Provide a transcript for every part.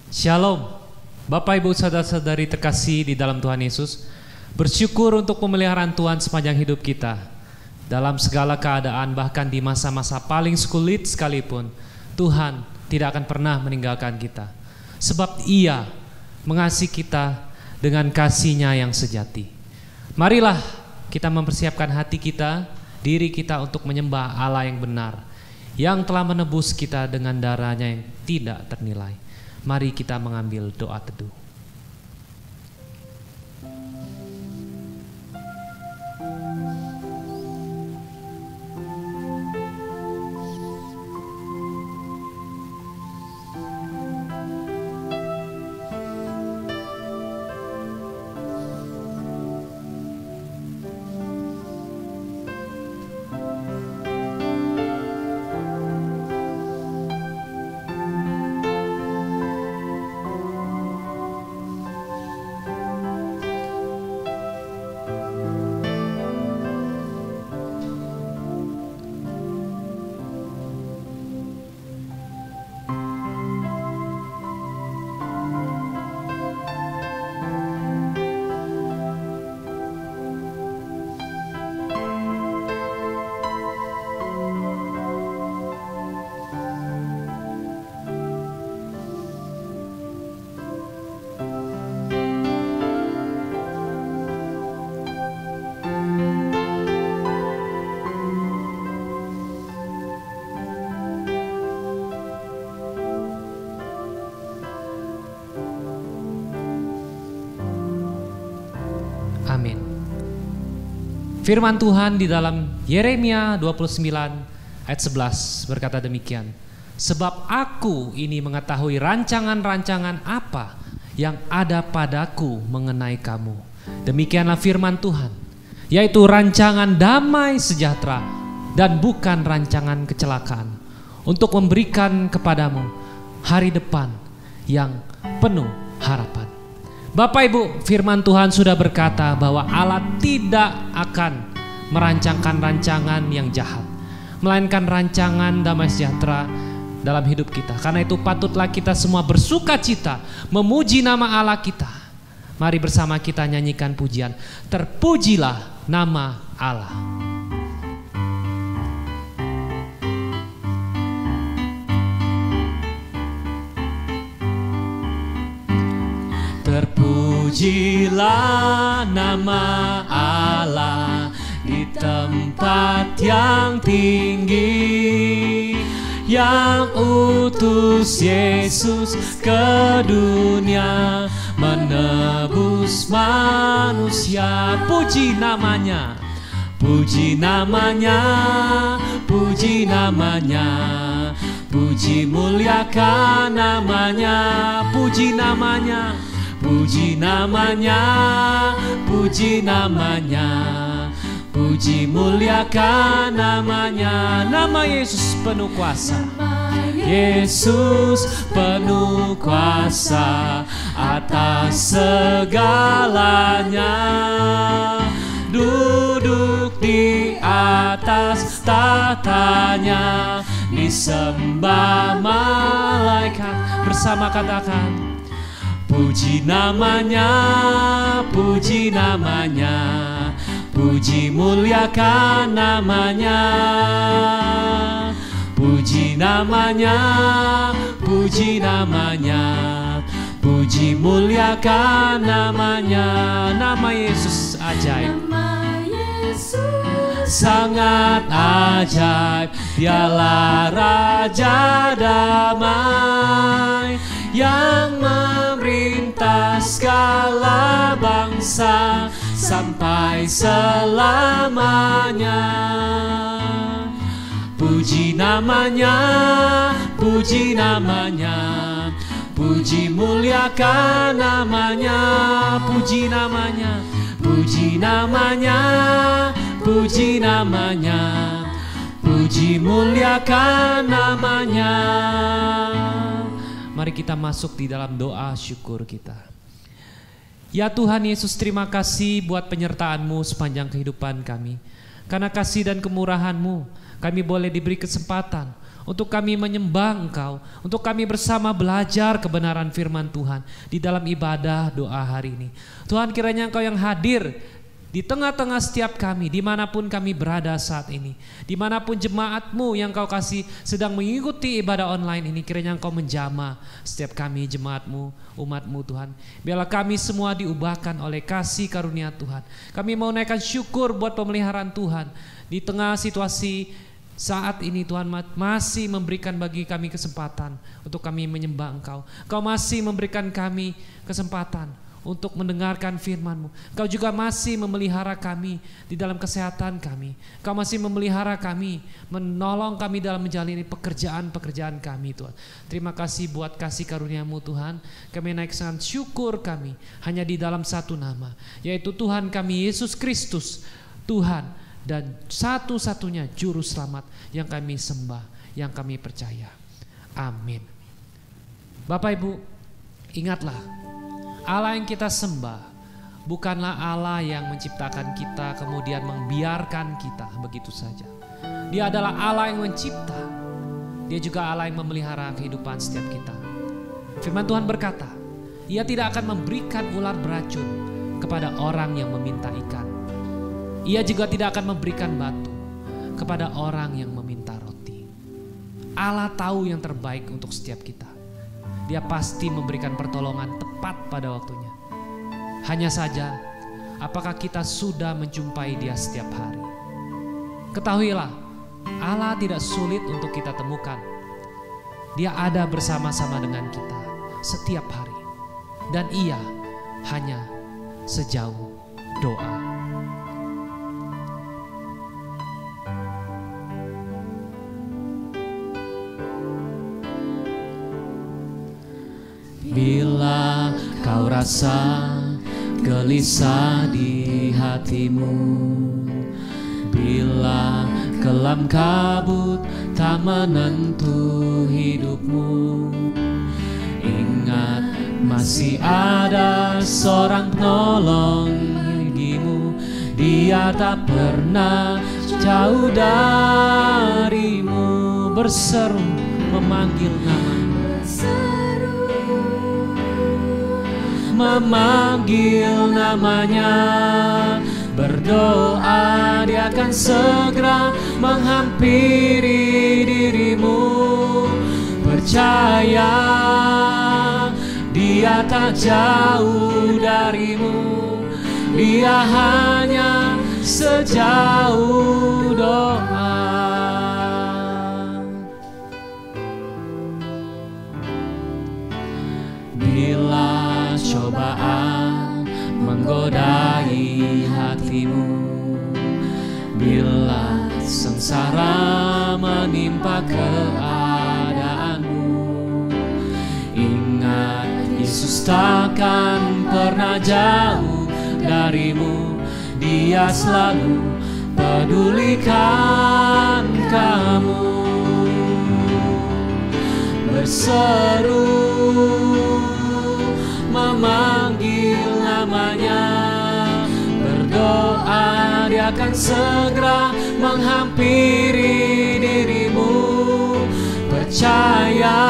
Shalom, Bapak Ibu Saudara-saudari terkasih di dalam Tuhan Yesus. Bersyukur untuk pemeliharaan Tuhan sepanjang hidup kita. Dalam segala keadaan, bahkan di masa-masa paling sulit sekalipun, Tuhan tidak akan pernah meninggalkan kita. Sebab Ia mengasihi kita dengan kasih-Nya yang sejati. Marilah kita mempersiapkan hati kita, diri kita untuk menyembah Allah yang benar, yang telah menebus kita dengan darah-Nya yang tidak ternilai. Mari kita mengambil doa teduh. Amin. Firman Tuhan di dalam Yeremia 29 ayat 11 berkata demikian. Sebab aku ini mengetahui rancangan-rancangan apa yang ada padaku mengenai kamu. Demikianlah firman Tuhan, yaitu rancangan damai sejahtera dan bukan rancangan kecelakaan, untuk memberikan kepadamu hari depan yang penuh harapan. Bapak Ibu, firman Tuhan sudah berkata bahwa Allah tidak akan merancangkan rancangan yang jahat, melainkan rancangan damai sejahtera dalam hidup kita. Karena itu patutlah kita semua bersuka cita, memuji nama Allah kita. Mari bersama kita nyanyikan pujian, terpujilah nama Allah. Terpujilah nama Allah di tempat yang tinggi, yang utus Yesus ke dunia menebus manusia. Puji namanya, puji namanya, puji namanya, puji muliakan namanya, puji namanya. Puji namanya, puji namanya, puji muliakan namanya. Nama Yesus penuh kuasa, Yesus penuh kuasa atas segalanya. Duduk di atas tatanya, disembah malaikat. Bersama katakan, puji namanya, puji namanya, puji muliakan namanya. Puji namanya, puji namanya, puji muliakan namanya. Nama Yesus ajaib, nama Yesus sangat ajaib. Dialah Raja damai yang memerintah segala bangsa sampai selamanya. Puji namanya, puji namanya, puji muliakan namanya. Puji namanya, puji namanya, puji namanya, puji muliakan namanya. Mari kita masuk di dalam doa syukur kita. Ya Tuhan Yesus, terima kasih buat penyertaan-Mu sepanjang kehidupan kami. Karena kasih dan kemurahan-Mu, kami boleh diberi kesempatan untuk kami menyembah Engkau, untuk kami bersama belajar kebenaran firman Tuhan di dalam ibadah doa hari ini. Tuhan, kiranya Engkau yang hadir di tengah-tengah setiap kami, dimanapun kami berada saat ini, dimanapun jemaat-Mu yang Kau kasih sedang mengikuti ibadah online ini, kiranya Engkau menjamah setiap kami, jemaat-Mu, umat-Mu Tuhan. Biarlah kami semua diubahkan oleh kasih karunia Tuhan. Kami mau naikkan syukur buat pemeliharaan Tuhan di tengah situasi saat ini. Tuhan masih memberikan bagi kami kesempatan untuk kami menyembah Engkau. Kau masih memberikan kami kesempatan untuk mendengarkan firman-Mu. Kau juga masih memelihara kami di dalam kesehatan kami. Kau masih memelihara kami, menolong kami dalam menjalani pekerjaan-pekerjaan kami Tuhan. Terima kasih buat kasih karunia-Mu Tuhan. Kami naikkan syukur kami hanya di dalam satu nama, yaitu Tuhan kami Yesus Kristus, Tuhan dan satu-satunya juru selamat yang kami sembah, yang kami percaya. Amin. Bapak Ibu, ingatlah, Allah yang kita sembah bukanlah Allah yang menciptakan kita kemudian membiarkan kita begitu saja. Dia adalah Allah yang mencipta. Dia juga Allah yang memelihara kehidupan setiap kita. Firman Tuhan berkata, Ia tidak akan memberikan ular beracun kepada orang yang meminta ikan. Ia juga tidak akan memberikan batu kepada orang yang meminta roti. Allah tahu yang terbaik untuk setiap kita. Dia pasti memberikan pertolongan tepat pada waktunya. Hanya saja, apakah kita sudah menjumpai Dia setiap hari? Ketahuilah, Allah tidak sulit untuk kita temukan. Dia ada bersama-sama dengan kita setiap hari. Dan Ia hanya sejauh doa. Bila kau rasa gelisah di hatimu, bila kelam kabut tak menentu hidupmu, ingat masih ada seorang penolong gigimu. Dia tak pernah jauh darimu, berseru memanggil namamu, memanggil namanya, berdoa Dia akan segera menghampiri dirimu. Percaya Dia tak jauh darimu, Dia hanya sejauh doa. Bila cobaan menggodai hatimu, bila sengsara menimpa keadaanmu, ingat Yesus takkan pernah jauh darimu. Dia selalu pedulikan kamu. Berseru memanggil namanya, berdoa Dia akan segera menghampiri dirimu. Percaya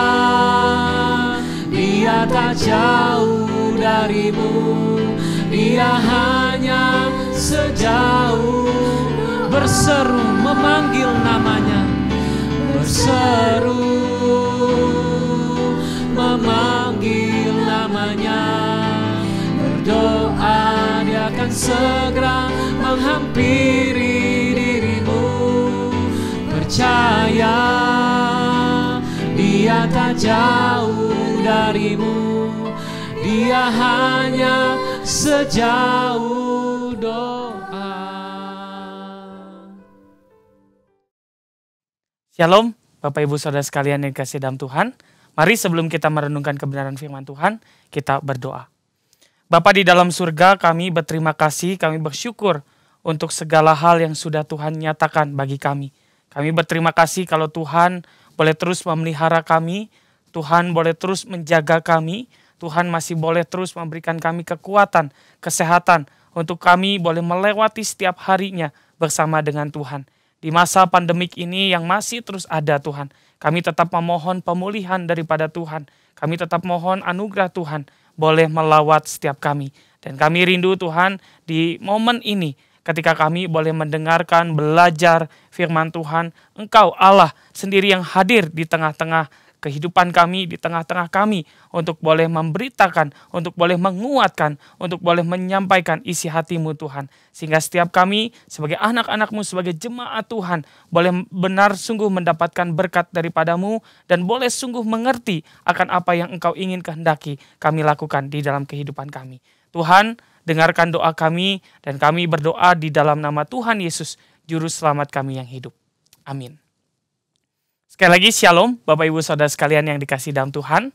Dia tak jauh darimu, Dia hanya sejauh. Berseru memanggil namanya, berseru memanggil namanya, berdoa Dia akan segera menghampiri dirimu. Percaya Dia tak jauh darimu, Dia hanya sejauh doa. Shalom Bapak Ibu Saudara sekalian yang dikasihi dalam Tuhan. Mari sebelum kita merenungkan kebenaran firman Tuhan, kita berdoa. Bapa di dalam surga, kami berterima kasih, kami bersyukur untuk segala hal yang sudah Tuhan nyatakan bagi kami. Kami berterima kasih kalau Tuhan boleh terus memelihara kami, Tuhan boleh terus menjaga kami, Tuhan masih boleh terus memberikan kami kekuatan, kesehatan, untuk kami boleh melewati setiap harinya bersama dengan Tuhan. Di masa pandemik ini yang masih terus ada Tuhan, kami tetap memohon pemulihan daripada Tuhan. Kami tetap mohon anugerah Tuhan boleh melawat setiap kami. Dan kami rindu Tuhan di momen ini ketika kami boleh mendengarkan, belajar firman Tuhan, Engkau Allah sendiri yang hadir di tengah-tengah kehidupan kami, di tengah-tengah kami, untuk boleh memberitakan, untuk boleh menguatkan, untuk boleh menyampaikan isi hati-Mu Tuhan. Sehingga setiap kami sebagai anak-anak-Mu, sebagai jemaat Tuhan, boleh benar sungguh mendapatkan berkat daripada-Mu, dan boleh sungguh mengerti akan apa yang Engkau ingin kehendaki kami lakukan di dalam kehidupan kami. Tuhan, dengarkan doa kami, dan kami berdoa di dalam nama Tuhan Yesus, Juru Selamat kami yang hidup. Amin. Sekali lagi shalom Bapak Ibu Saudara sekalian yang dikasihi dalam Tuhan.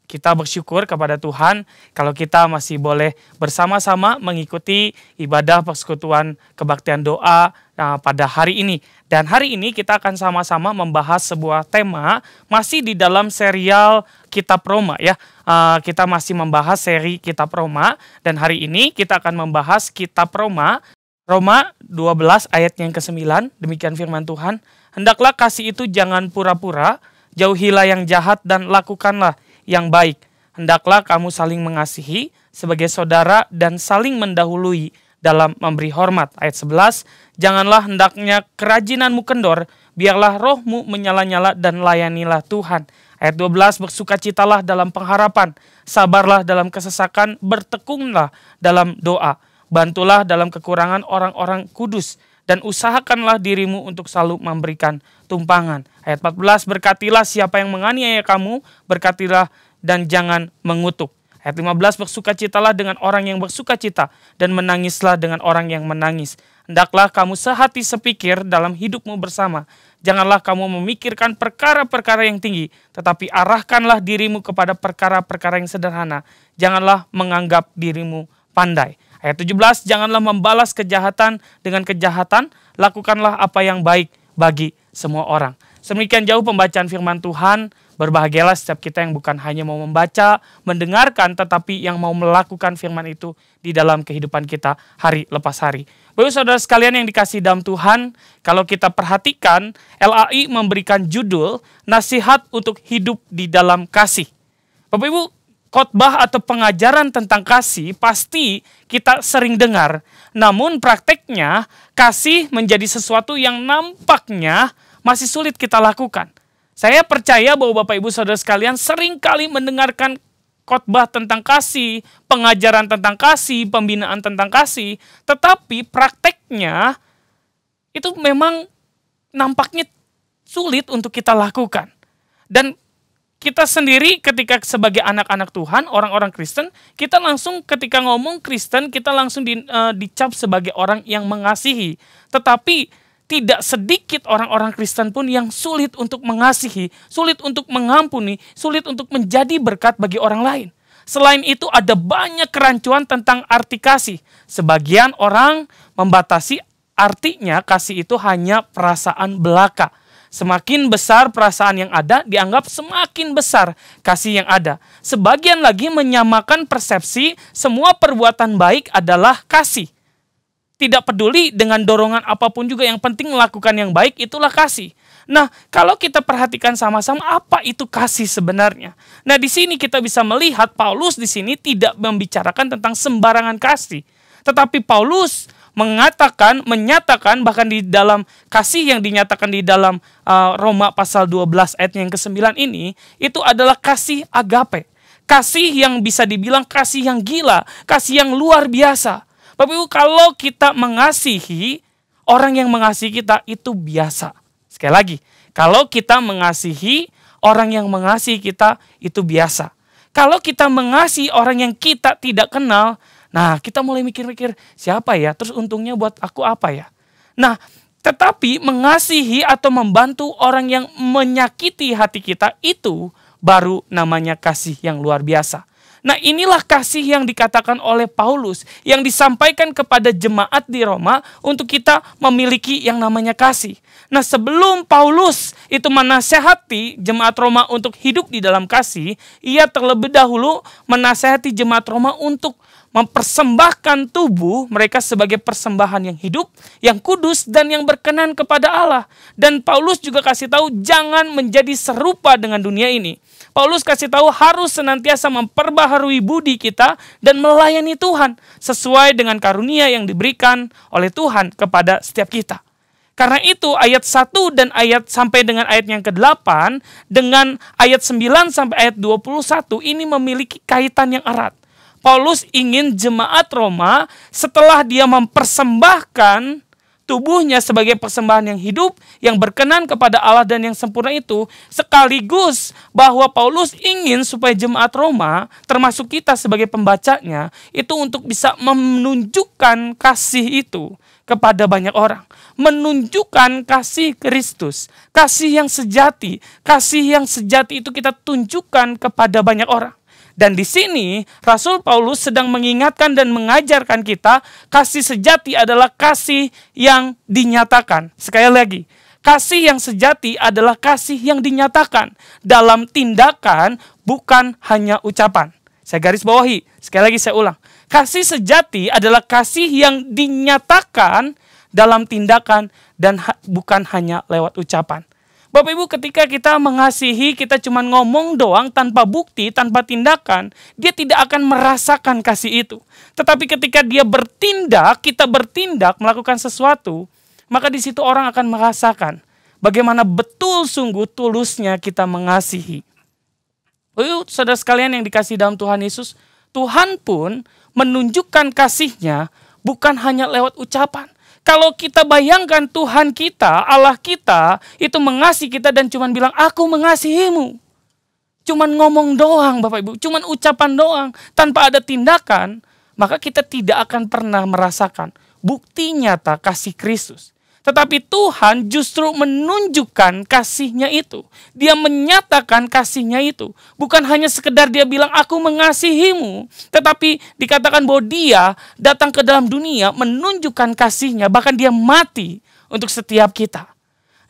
Kita bersyukur kepada Tuhan kalau kita masih boleh bersama-sama mengikuti ibadah persekutuan kebaktian doa pada hari ini. Dan hari ini kita akan sama-sama membahas sebuah tema masih di dalam serial Kitab Roma ya. Kita masih membahas seri Kitab Roma, dan hari ini kita akan membahas Kitab Roma 12 ayat yang ke-9. Demikian firman Tuhan. Hendaklah kasih itu jangan pura-pura, jauhilah yang jahat dan lakukanlah yang baik. Hendaklah kamu saling mengasihi sebagai saudara dan saling mendahului dalam memberi hormat. Ayat 11, janganlah hendaknya kerajinanmu kendor, biarlah rohmu menyala-nyala dan layanilah Tuhan. Ayat 12, bersukacitalah dalam pengharapan, sabarlah dalam kesesakan, bertekunlah dalam doa. Bantulah dalam kekurangan orang-orang kudus, dan usahakanlah dirimu untuk selalu memberikan tumpangan. Ayat 14, berkatilah siapa yang menganiaya kamu, berkatilah dan jangan mengutuk. Ayat 15, bersukacitalah dengan orang yang bersukacita, dan menangislah dengan orang yang menangis. Hendaklah kamu sehati sepikir dalam hidupmu bersama. Janganlah kamu memikirkan perkara-perkara yang tinggi, tetapi arahkanlah dirimu kepada perkara-perkara yang sederhana. Janganlah menganggap dirimu pandai. Ayat 17, janganlah membalas kejahatan dengan kejahatan, lakukanlah apa yang baik bagi semua orang. Sedemikian jauh pembacaan firman Tuhan. Berbahagialah setiap kita yang bukan hanya mau membaca, mendengarkan, tetapi yang mau melakukan firman itu di dalam kehidupan kita hari lepas hari. Bapak saudara sekalian yang dikasihi dalam Tuhan, kalau kita perhatikan, LAI memberikan judul Nasihat untuk Hidup di dalam Kasih. Bapak Ibu, khotbah atau pengajaran tentang kasih pasti kita sering dengar. Namun prakteknya kasih menjadi sesuatu yang nampaknya masih sulit kita lakukan. Saya percaya bahwa Bapak Ibu Saudara sekalian sering kali mendengarkan khotbah tentang kasih, pengajaran tentang kasih, pembinaan tentang kasih. Tetapi prakteknya itu memang nampaknya sulit untuk kita lakukan. Dan kita sendiri ketika sebagai anak-anak Tuhan, orang-orang Kristen, kita langsung ketika ngomong Kristen, kita langsung dicap sebagai orang yang mengasihi. Tetapi tidak sedikit orang-orang Kristen pun yang sulit untuk mengasihi, sulit untuk mengampuni, sulit untuk menjadi berkat bagi orang lain. Selain itu ada banyak kerancuan tentang arti kasih. Sebagian orang membatasi artinya kasih itu hanya perasaan belaka. Semakin besar perasaan yang ada, dianggap semakin besar kasih yang ada. Sebagian lagi menyamakan persepsi semua perbuatan baik adalah kasih. Tidak peduli dengan dorongan apapun juga, yang penting melakukan yang baik, itulah kasih. Nah, kalau kita perhatikan sama-sama apa itu kasih sebenarnya. Nah, di sini kita bisa melihat Paulus di sini tidak membicarakan tentang sembarangan kasih. Tetapi Paulus menyatakan bahkan di dalam kasih yang dinyatakan di dalam Roma pasal 12 ayat yang ke-9 ini, itu adalah kasih agape. Kasih yang bisa dibilang kasih yang gila, kasih yang luar biasa. Bapak Ibu, kalau kita mengasihi, orang yang mengasihi kita itu biasa. Sekali lagi, kalau kita mengasihi, orang yang mengasihi kita itu biasa. Kalau kita mengasihi orang yang kita tidak kenal, nah kita mulai mikir-mikir, siapa ya? Terus untungnya buat aku apa ya? Nah, tetapi mengasihi atau membantu orang yang menyakiti hati kita itu baru namanya kasih yang luar biasa. Nah, inilah kasih yang dikatakan oleh Paulus, yang disampaikan kepada jemaat di Roma untuk kita memiliki yang namanya kasih. Nah, sebelum Paulus itu menasehati jemaat Roma untuk hidup di dalam kasih, ia terlebih dahulu menasehati jemaat Roma untuk mempersembahkan tubuh mereka sebagai persembahan yang hidup, yang kudus, dan yang berkenan kepada Allah. Dan Paulus juga kasih tahu jangan menjadi serupa dengan dunia ini. Paulus kasih tahu harus senantiasa memperbaharui budi kita dan melayani Tuhan sesuai dengan karunia yang diberikan oleh Tuhan kepada setiap kita. Karena itu ayat 1 dan ayat sampai dengan ayat yang ke-8 dengan ayat 9 sampai ayat 21 ini memiliki kaitan yang erat. Paulus ingin jemaat Roma setelah dia mempersembahkan tubuhnya sebagai persembahan yang hidup, yang berkenan kepada Allah dan yang sempurna itu, sekaligus bahwa Paulus ingin supaya jemaat Roma, termasuk kita sebagai pembacanya, itu untuk bisa menunjukkan kasih itu kepada banyak orang. Menunjukkan kasih Kristus, kasih yang sejati. Kasih yang sejati itu kita tunjukkan kepada banyak orang. Dan di sini Rasul Paulus sedang mengingatkan dan mengajarkan kita kasih sejati adalah kasih yang dinyatakan. Sekali lagi, kasih yang sejati adalah kasih yang dinyatakan dalam tindakan, bukan hanya ucapan. Saya garis bawahi, sekali lagi saya ulang. Kasih sejati adalah kasih yang dinyatakan dalam tindakan dan bukan hanya lewat ucapan. Bapak Ibu, ketika kita mengasihi, kita cuma ngomong doang tanpa bukti, tanpa tindakan, dia tidak akan merasakan kasih itu. Tetapi ketika dia bertindak, kita bertindak melakukan sesuatu, maka di situ orang akan merasakan bagaimana betul sungguh tulusnya kita mengasihi. Saudara sekalian yang dikasihi dalam Tuhan Yesus, Tuhan pun menunjukkan kasih-Nya bukan hanya lewat ucapan. Kalau kita bayangkan Tuhan kita, Allah kita, itu mengasihi kita dan cuma bilang, aku mengasihimu. Cuman ngomong doang Bapak Ibu, cuman ucapan doang, tanpa ada tindakan, maka kita tidak akan pernah merasakan bukti nyata kasih Kristus. Tetapi Tuhan justru menunjukkan kasih-Nya itu. Dia menyatakan kasih-Nya itu. Bukan hanya sekedar dia bilang, aku mengasihimu. Tetapi dikatakan bahwa dia datang ke dalam dunia menunjukkan kasih-Nya. Bahkan dia mati untuk setiap kita.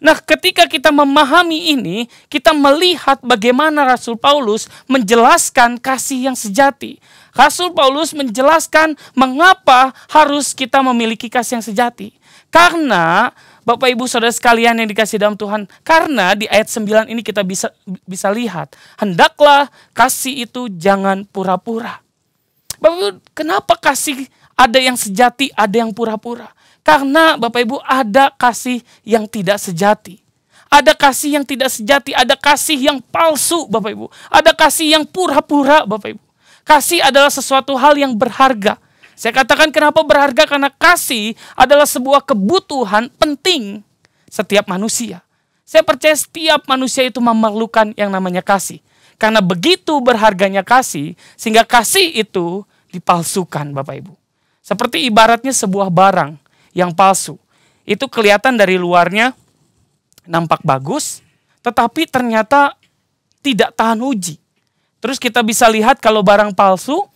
Nah, ketika kita memahami ini, kita melihat bagaimana Rasul Paulus menjelaskan kasih yang sejati. Rasul Paulus menjelaskan mengapa harus kita memiliki kasih yang sejati. Karena Bapak Ibu Saudara sekalian yang dikasihi dalam Tuhan, karena di ayat 9 ini kita bisa lihat, hendaklah kasih itu jangan pura-pura. Bapak Ibu, kenapa kasih ada yang sejati, ada yang pura-pura? Karena Bapak Ibu ada kasih yang tidak sejati. Ada kasih yang tidak sejati, ada kasih yang palsu Bapak Ibu. Ada kasih yang pura-pura Bapak Ibu. Kasih adalah sesuatu hal yang berharga. Saya katakan kenapa berharga, karena kasih adalah sebuah kebutuhan penting setiap manusia. Saya percaya setiap manusia itu memerlukan yang namanya kasih. Karena begitu berharganya kasih, sehingga kasih itu dipalsukan Bapak Ibu. Seperti ibaratnya sebuah barang yang palsu. Itu kelihatan dari luarnya nampak bagus, tetapi ternyata tidak tahan uji. Terus kita bisa lihat kalau barang palsu,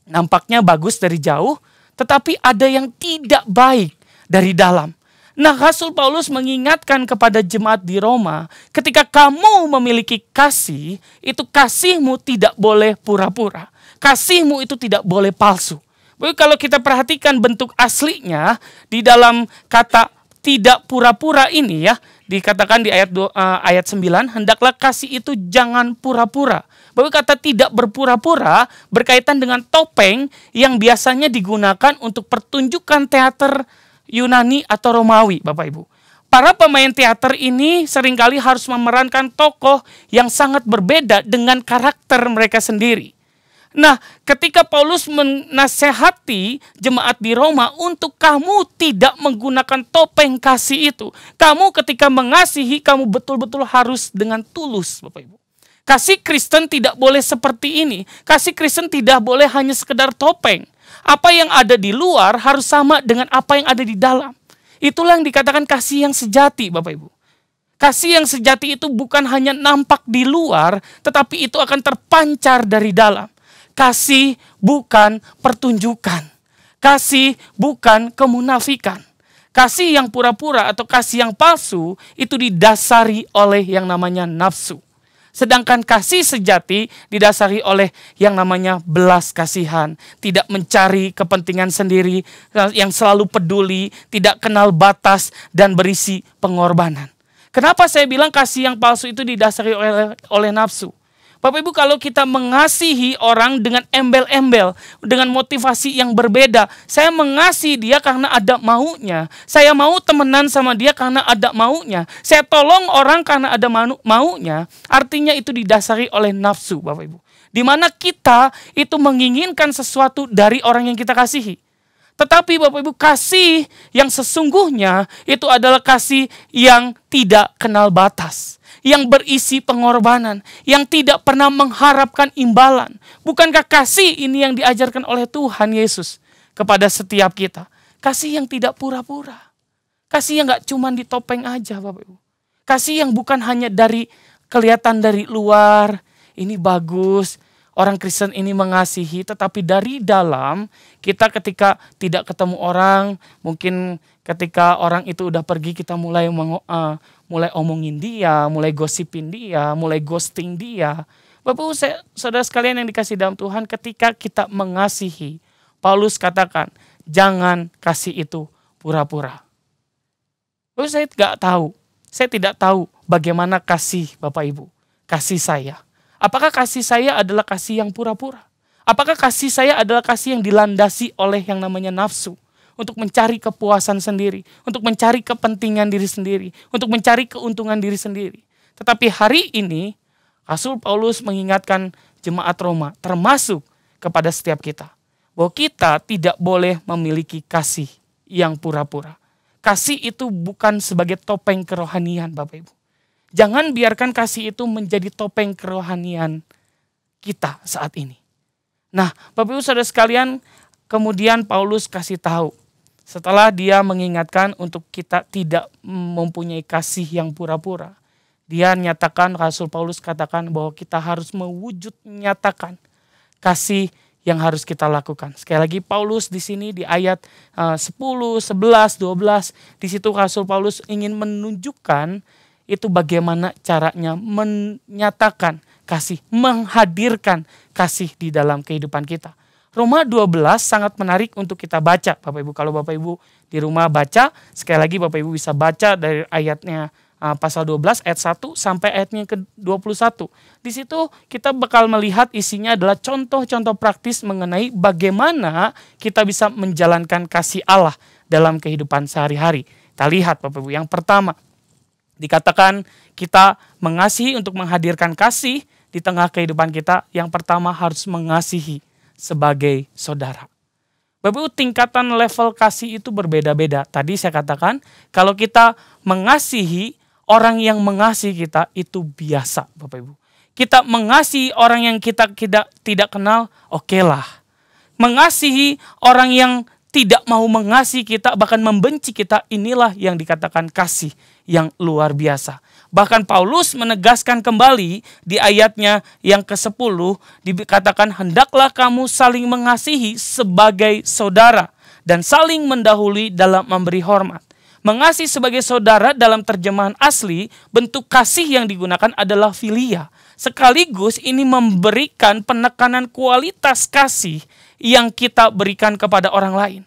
nampaknya bagus dari jauh, tetapi ada yang tidak baik dari dalam. Nah, Rasul Paulus mengingatkan kepada jemaat di Roma, ketika kamu memiliki kasih, itu kasihmu tidak boleh pura-pura. Kasihmu itu tidak boleh palsu. Kalau kita perhatikan bentuk aslinya, di dalam kata tidak pura-pura ini ya, dikatakan di ayat 9, hendaklah kasih itu jangan pura-pura. Bahwa kata tidak berpura-pura berkaitan dengan topeng yang biasanya digunakan untuk pertunjukan teater Yunani atau Romawi, Bapak Ibu. Para pemain teater ini seringkali harus memerankan tokoh yang sangat berbeda dengan karakter mereka sendiri. Nah, ketika Paulus menasehati jemaat di Roma untuk kamu tidak menggunakan topeng kasih itu. Kamu ketika mengasihi, kamu betul-betul harus dengan tulus, Bapak Ibu. Kasih Kristen tidak boleh seperti ini. Kasih Kristen tidak boleh hanya sekedar topeng. Apa yang ada di luar harus sama dengan apa yang ada di dalam. Itulah yang dikatakan kasih yang sejati, Bapak Ibu. Kasih yang sejati itu bukan hanya nampak di luar, tetapi itu akan terpancar dari dalam. Kasih bukan pertunjukan. Kasih bukan kemunafikan. Kasih yang pura-pura atau kasih yang palsu itu didasari oleh yang namanya nafsu. Sedangkan kasih sejati didasari oleh yang namanya belas kasihan. Tidak mencari kepentingan sendiri, yang selalu peduli, tidak kenal batas, dan berisi pengorbanan. Kenapa saya bilang kasih yang palsu itu didasari oleh nafsu? Bapak Ibu, kalau kita mengasihi orang dengan embel-embel, dengan motivasi yang berbeda. Saya mengasihi dia karena ada maunya. Saya mau temenan sama dia karena ada maunya. Saya tolong orang karena ada maunya. Artinya itu didasari oleh nafsu, Bapak Ibu. Di mana kita itu menginginkan sesuatu dari orang yang kita kasihi. Tetapi Bapak Ibu, kasih yang sesungguhnya itu adalah kasih yang tidak kenal batas. Yang berisi pengorbanan, yang tidak pernah mengharapkan imbalan. Bukankah kasih ini yang diajarkan oleh Tuhan Yesus kepada setiap kita? Kasih yang tidak pura-pura. Kasih yang gak cuma ditopeng aja, Bapak Ibu. Kasih yang bukan hanya dari kelihatan dari luar, ini bagus, orang Kristen ini mengasihi, tetapi dari dalam kita ketika tidak ketemu orang, mungkin ketika orang itu udah pergi kita mulai omongin dia, mulai gosipin dia, mulai ghosting dia. Bapak Ibu, saudara sekalian yang dikasih dalam Tuhan, ketika kita mengasihi, Paulus katakan, jangan kasih itu pura-pura. Bapak, saya tidak tahu bagaimana kasih Bapak Ibu, kasih saya. Apakah kasih saya adalah kasih yang pura-pura? Apakah kasih saya adalah kasih yang dilandasi oleh yang namanya nafsu? Untuk mencari kepuasan sendiri, untuk mencari kepentingan diri sendiri, untuk mencari keuntungan diri sendiri. Tetapi hari ini, Rasul Paulus mengingatkan jemaat Roma, termasuk kepada setiap kita, bahwa kita tidak boleh memiliki kasih yang pura-pura. Kasih itu bukan sebagai topeng kerohanian, Bapak Ibu. Jangan biarkan kasih itu menjadi topeng kerohanian kita saat ini. Nah, Bapak Ibu saudara sekalian, kemudian Paulus kasih tahu, setelah dia mengingatkan untuk kita tidak mempunyai kasih yang pura-pura, dia nyatakan, Rasul Paulus katakan bahwa kita harus mewujud nyatakan kasih yang harus kita lakukan. Sekali lagi Paulus di sini di ayat 10, 11, 12, di situ Rasul Paulus ingin menunjukkan itu bagaimana caranya menyatakan kasih, menghadirkan kasih di dalam kehidupan kita. Roma 12 sangat menarik untuk kita baca, Bapak Ibu. Kalau Bapak Ibu di rumah baca, sekali lagi Bapak Ibu bisa baca dari ayatnya pasal 12 ayat 1 sampai ayatnya ke-21. Di situ kita bakal melihat isinya adalah contoh-contoh praktis mengenai bagaimana kita bisa menjalankan kasih Allah dalam kehidupan sehari-hari. Kita lihat Bapak Ibu, yang pertama dikatakan kita mengasihi untuk menghadirkan kasih di tengah kehidupan kita. Yang pertama harus mengasihi sebagai saudara. Bapak Ibu, tingkatan level kasih itu berbeda-beda. Tadi saya katakan kalau kita mengasihi orang yang mengasihi kita itu biasa, Bapak Ibu. Kita mengasihi orang yang kita tidak kenal, oke lah. Mengasihi orang yang tidak mau mengasihi kita, bahkan membenci kita, inilah yang dikatakan kasih yang luar biasa. Bahkan Paulus menegaskan kembali di ayatnya yang ke-10, dikatakan hendaklah kamu saling mengasihi sebagai saudara dan saling mendahului dalam memberi hormat. Mengasihi sebagai saudara dalam terjemahan asli, bentuk kasih yang digunakan adalah filia. Sekaligus ini memberikan penekanan kualitas kasih yang kita berikan kepada orang lain.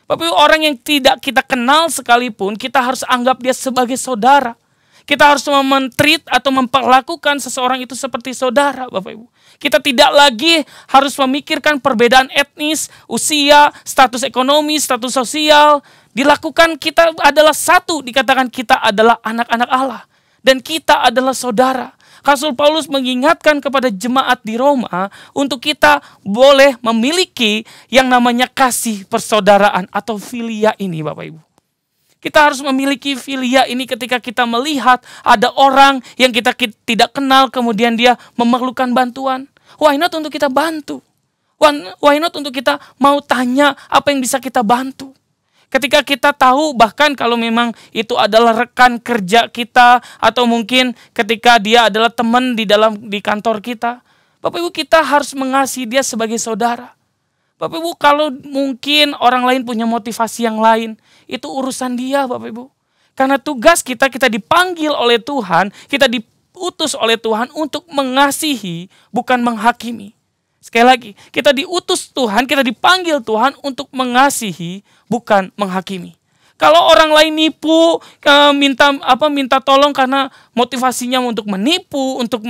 Bapak Ibu, orang yang tidak kita kenal sekalipun, kita harus anggap dia sebagai saudara. Kita harus men-treat atau memperlakukan seseorang itu seperti saudara, Bapak Ibu. Kita tidak lagi harus memikirkan perbedaan etnis, usia, status ekonomi, status sosial. Dilakukan kita adalah satu, dikatakan kita adalah anak-anak Allah. Dan kita adalah saudara. Rasul Paulus mengingatkan kepada jemaat di Roma untuk kita boleh memiliki yang namanya kasih persaudaraan atau filia ini, Bapak Ibu. Kita harus memiliki filia ini ketika kita melihat ada orang yang kita tidak kenal kemudian dia memerlukan bantuan. Why not untuk kita bantu? Why not untuk kita mau tanya apa yang bisa kita bantu? Ketika kita tahu bahkan kalau memang itu adalah rekan kerja kita atau mungkin ketika dia adalah teman di kantor kita, Bapak Ibu, kita harus mengasihi dia sebagai saudara. Bapak Ibu, kalau mungkin orang lain punya motivasi yang lain, itu urusan dia, Bapak Ibu. Karena tugas kita dipanggil oleh Tuhan, kita diutus oleh Tuhan untuk mengasihi, bukan menghakimi. Sekali lagi, kita diutus Tuhan, kita dipanggil Tuhan untuk mengasihi, bukan menghakimi. Kalau orang lain nipu, minta tolong karena motivasinya untuk menipu, untuk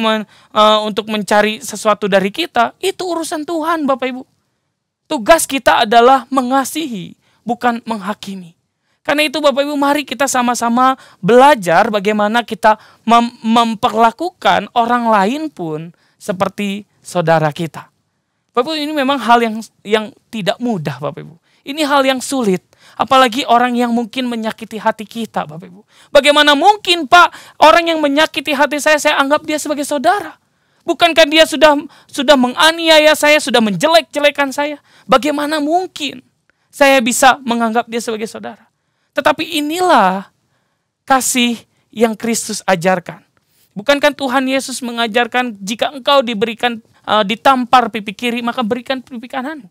mencari sesuatu dari kita, itu urusan Tuhan, Bapak Ibu. Tugas kita adalah mengasihi, bukan menghakimi. Karena itu Bapak Ibu, mari kita sama-sama belajar bagaimana kita memperlakukan orang lain pun seperti saudara kita. Bapak Ibu, ini memang hal yang tidak mudah, Bapak Ibu. Ini hal yang sulit. Apalagi orang yang mungkin menyakiti hati kita, Bapak Ibu. Bagaimana mungkin, Pak, orang yang menyakiti hati saya anggap dia sebagai saudara? Bukankah dia sudah menganiaya saya, sudah menjelek-jelekan saya? Bagaimana mungkin saya bisa menganggap dia sebagai saudara? Tetapi inilah kasih yang Kristus ajarkan. Bukankah Tuhan Yesus mengajarkan jika engkau ditampar pipi kiri, maka berikan pipi kananmu?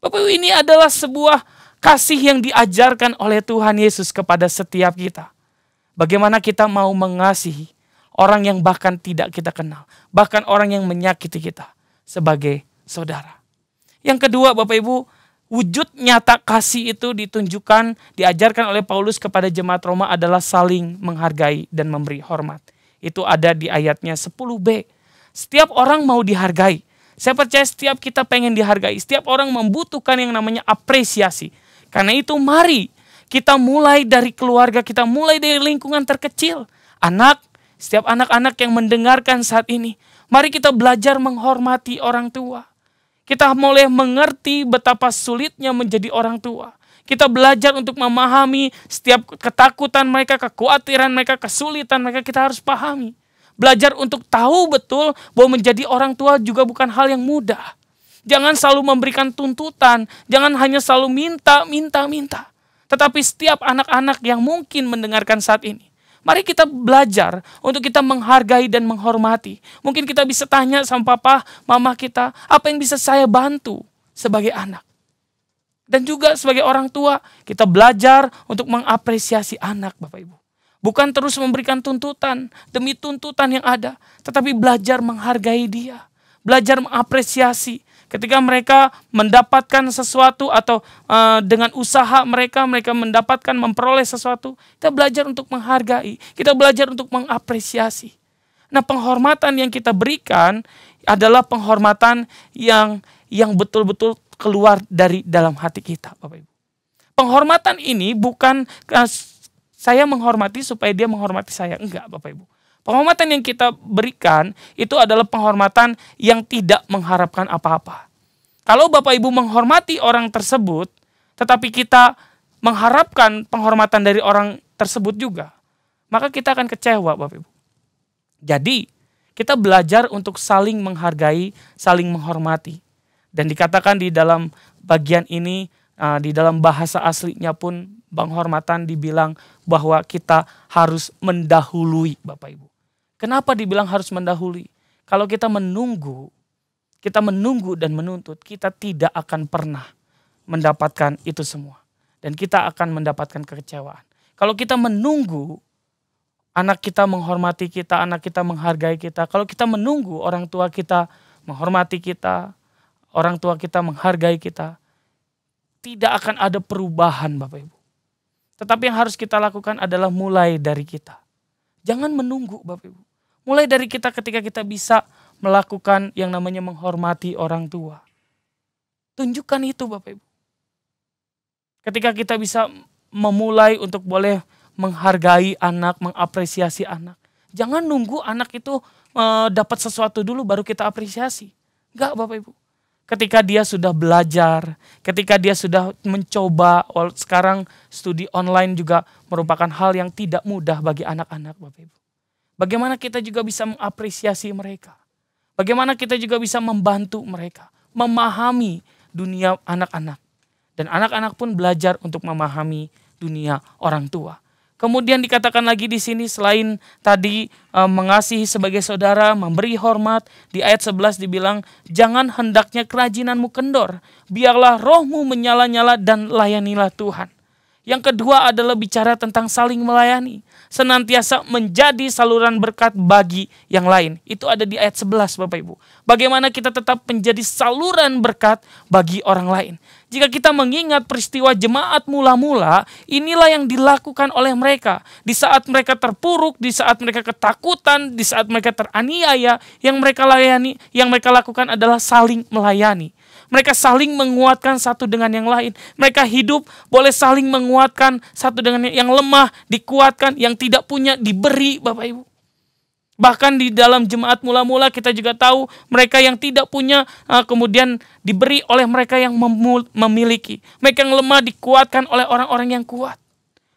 Bapak Ibu, ini adalah sebuah kasih yang diajarkan oleh Tuhan Yesus kepada setiap kita. Bagaimana kita mau mengasihi orang yang bahkan tidak kita kenal. Bahkan orang yang menyakiti kita sebagai saudara. Yang kedua Bapak Ibu, wujud nyata kasih itu ditunjukkan, diajarkan oleh Paulus kepada jemaat Roma adalah saling menghargai dan memberi hormat. Itu ada di ayatnya 10b. Setiap orang mau dihargai. Saya percaya setiap kita pengen dihargai. Setiap orang membutuhkan yang namanya apresiasi. Karena itu mari kita mulai dari keluarga kita, mulai dari lingkungan terkecil. Setiap anak-anak yang mendengarkan saat ini, mari kita belajar menghormati orang tua. Kita mulai mengerti betapa sulitnya menjadi orang tua. Kita belajar untuk memahami setiap ketakutan mereka, kekhawatiran mereka, kesulitan mereka, kita harus pahami. Belajar untuk tahu betul bahwa menjadi orang tua juga bukan hal yang mudah. Jangan selalu memberikan tuntutan, jangan hanya selalu minta. Tetapi setiap anak-anak yang mungkin mendengarkan saat ini, mari kita belajar untuk kita menghargai dan menghormati. Mungkin kita bisa tanya sama papa, mama kita, apa yang bisa saya bantu sebagai anak. Dan juga sebagai orang tua, kita belajar untuk mengapresiasi anak, Bapak Ibu. Bukan terus memberikan tuntutan demi tuntutan yang ada, tetapi belajar menghargai dia. Belajar mengapresiasi. Ketika mereka mendapatkan sesuatu atau dengan usaha mereka mendapatkan, memperoleh sesuatu, kita belajar untuk menghargai, kita belajar untuk mengapresiasi. Nah, penghormatan yang kita berikan adalah penghormatan yang betul-betul keluar dari dalam hati kita, Bapak Ibu. Penghormatan ini bukan saya menghormati supaya dia menghormati saya. Enggak, Bapak Ibu. Penghormatan yang kita berikan itu adalah penghormatan yang tidak mengharapkan apa-apa. Kalau Bapak Ibu menghormati orang tersebut, tetapi kita mengharapkan penghormatan dari orang tersebut juga, maka kita akan kecewa, Bapak Ibu. Jadi, kita belajar untuk saling menghargai, saling menghormati. Dan dikatakan di dalam bagian ini, di dalam bahasa aslinya pun, penghormatan dibilang bahwa kita harus mendahului, Bapak Ibu. Kenapa dibilang harus mendahului? Kalau kita menunggu dan menuntut, kita tidak akan pernah mendapatkan itu semua. Dan kita akan mendapatkan kekecewaan. Kalau kita menunggu, anak kita menghormati kita, anak kita menghargai kita. Kalau kita menunggu orang tua kita menghormati kita, orang tua kita menghargai kita, tidak akan ada perubahan, Bapak Ibu. Tetapi yang harus kita lakukan adalah mulai dari kita. Jangan menunggu, Bapak Ibu. Mulai dari kita ketika kita bisa melakukan yang namanya menghormati orang tua. Tunjukkan itu, Bapak Ibu. Ketika kita bisa memulai untuk boleh menghargai anak, mengapresiasi anak. Jangan nunggu anak itu dapat sesuatu dulu baru kita apresiasi. Enggak, Bapak Ibu. Ketika dia sudah belajar, ketika dia sudah mencoba, sekarang studi online juga merupakan hal yang tidak mudah bagi anak-anak, Bapak Ibu. Bagaimana kita juga bisa mengapresiasi mereka. Bagaimana kita juga bisa membantu mereka, memahami dunia anak-anak. Dan anak-anak pun belajar untuk memahami dunia orang tua. Kemudian dikatakan lagi di sini selain tadi mengasihi sebagai saudara, memberi hormat, di ayat 11 dibilang, jangan hendaknya kerajinanmu kendor, biarlah rohmu menyala-nyala dan layanilah Tuhan. Yang kedua adalah bicara tentang saling melayani. Senantiasa menjadi saluran berkat bagi yang lain. Itu ada di ayat 11 Bapak Ibu. Bagaimana kita tetap menjadi saluran berkat bagi orang lain. Jika kita mengingat peristiwa jemaat mula-mula, inilah yang dilakukan oleh mereka. Di saat mereka terpuruk, di saat mereka ketakutan, di saat mereka teraniaya, yang mereka layani, yang mereka lakukan adalah saling melayani. Mereka saling menguatkan satu dengan yang lain. Mereka hidup boleh saling menguatkan satu dengan yang lemah, dikuatkan, yang tidak punya diberi Bapak Ibu. Bahkan di dalam jemaat mula-mula kita juga tahu mereka yang tidak punya kemudian diberi oleh mereka yang memiliki. Mereka yang lemah dikuatkan oleh orang-orang yang kuat.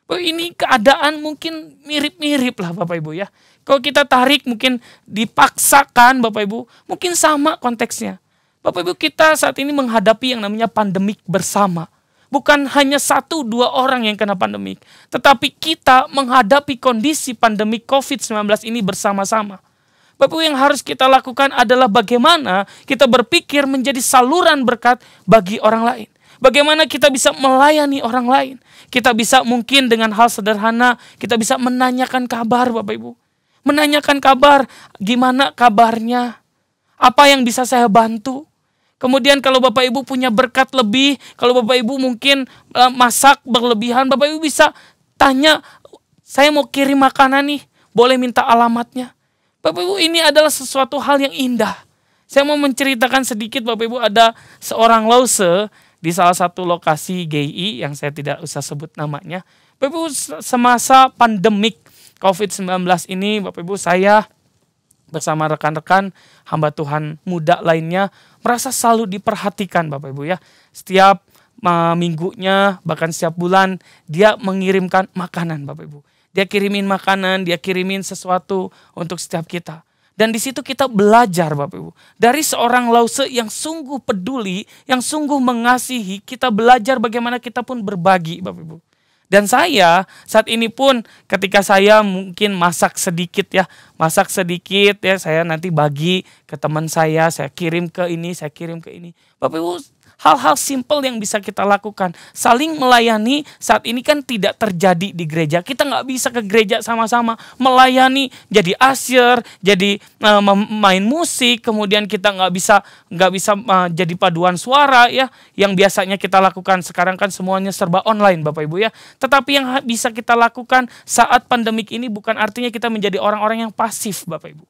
Ini keadaan mungkin mirip-mirip lah Bapak Ibu ya. Kalau kita tarik mungkin dipaksakan Bapak Ibu, mungkin sama konteksnya. Bapak Ibu, kita saat ini menghadapi yang namanya pandemik bersama. Bukan hanya 1-2 orang yang kena pandemik, tetapi kita menghadapi kondisi pandemik COVID-19 ini bersama-sama. Bapak Ibu, yang harus kita lakukan adalah bagaimana kita berpikir menjadi saluran berkat bagi orang lain. Bagaimana kita bisa melayani orang lain. Kita bisa mungkin dengan hal sederhana, kita bisa menanyakan kabar Bapak Ibu. Menanyakan kabar, gimana kabarnya? Apa yang bisa saya bantu? Kemudian kalau Bapak Ibu punya berkat lebih, kalau Bapak Ibu mungkin masak berlebihan, Bapak Ibu bisa tanya, saya mau kirim makanan nih, boleh minta alamatnya. Bapak Ibu, ini adalah sesuatu hal yang indah. Saya mau menceritakan sedikit Bapak Ibu, ada seorang lause di salah satu lokasi GI yang saya tidak usah sebut namanya. Bapak Ibu, semasa pandemik COVID-19 ini, Bapak Ibu, saya bersama rekan-rekan hamba Tuhan muda lainnya merasa selalu diperhatikan Bapak Ibu ya. Setiap minggunya bahkan setiap bulan dia mengirimkan makanan Bapak Ibu. Dia kirimin makanan, dia kirimin sesuatu untuk setiap kita. Dan di situ kita belajar Bapak Ibu. Dari seorang lause yang sungguh peduli, yang sungguh mengasihi, kita belajar bagaimana kita pun berbagi Bapak Ibu. Dan saya saat ini pun ketika saya mungkin masak sedikit ya, saya nanti bagi ke teman saya kirim ke ini, saya kirim ke ini. Bapak Ibu, hal-hal simpel yang bisa kita lakukan. Saling melayani saat ini kan tidak terjadi di gereja. Kita nggak bisa ke gereja sama-sama melayani, jadi usher, jadi main musik. Kemudian kita nggak bisa jadi paduan suara ya. Yang biasanya kita lakukan sekarang kan semuanya serba online Bapak Ibu ya. Tetapi yang bisa kita lakukan saat pandemik ini bukan artinya kita menjadi orang-orang yang pasif Bapak Ibu.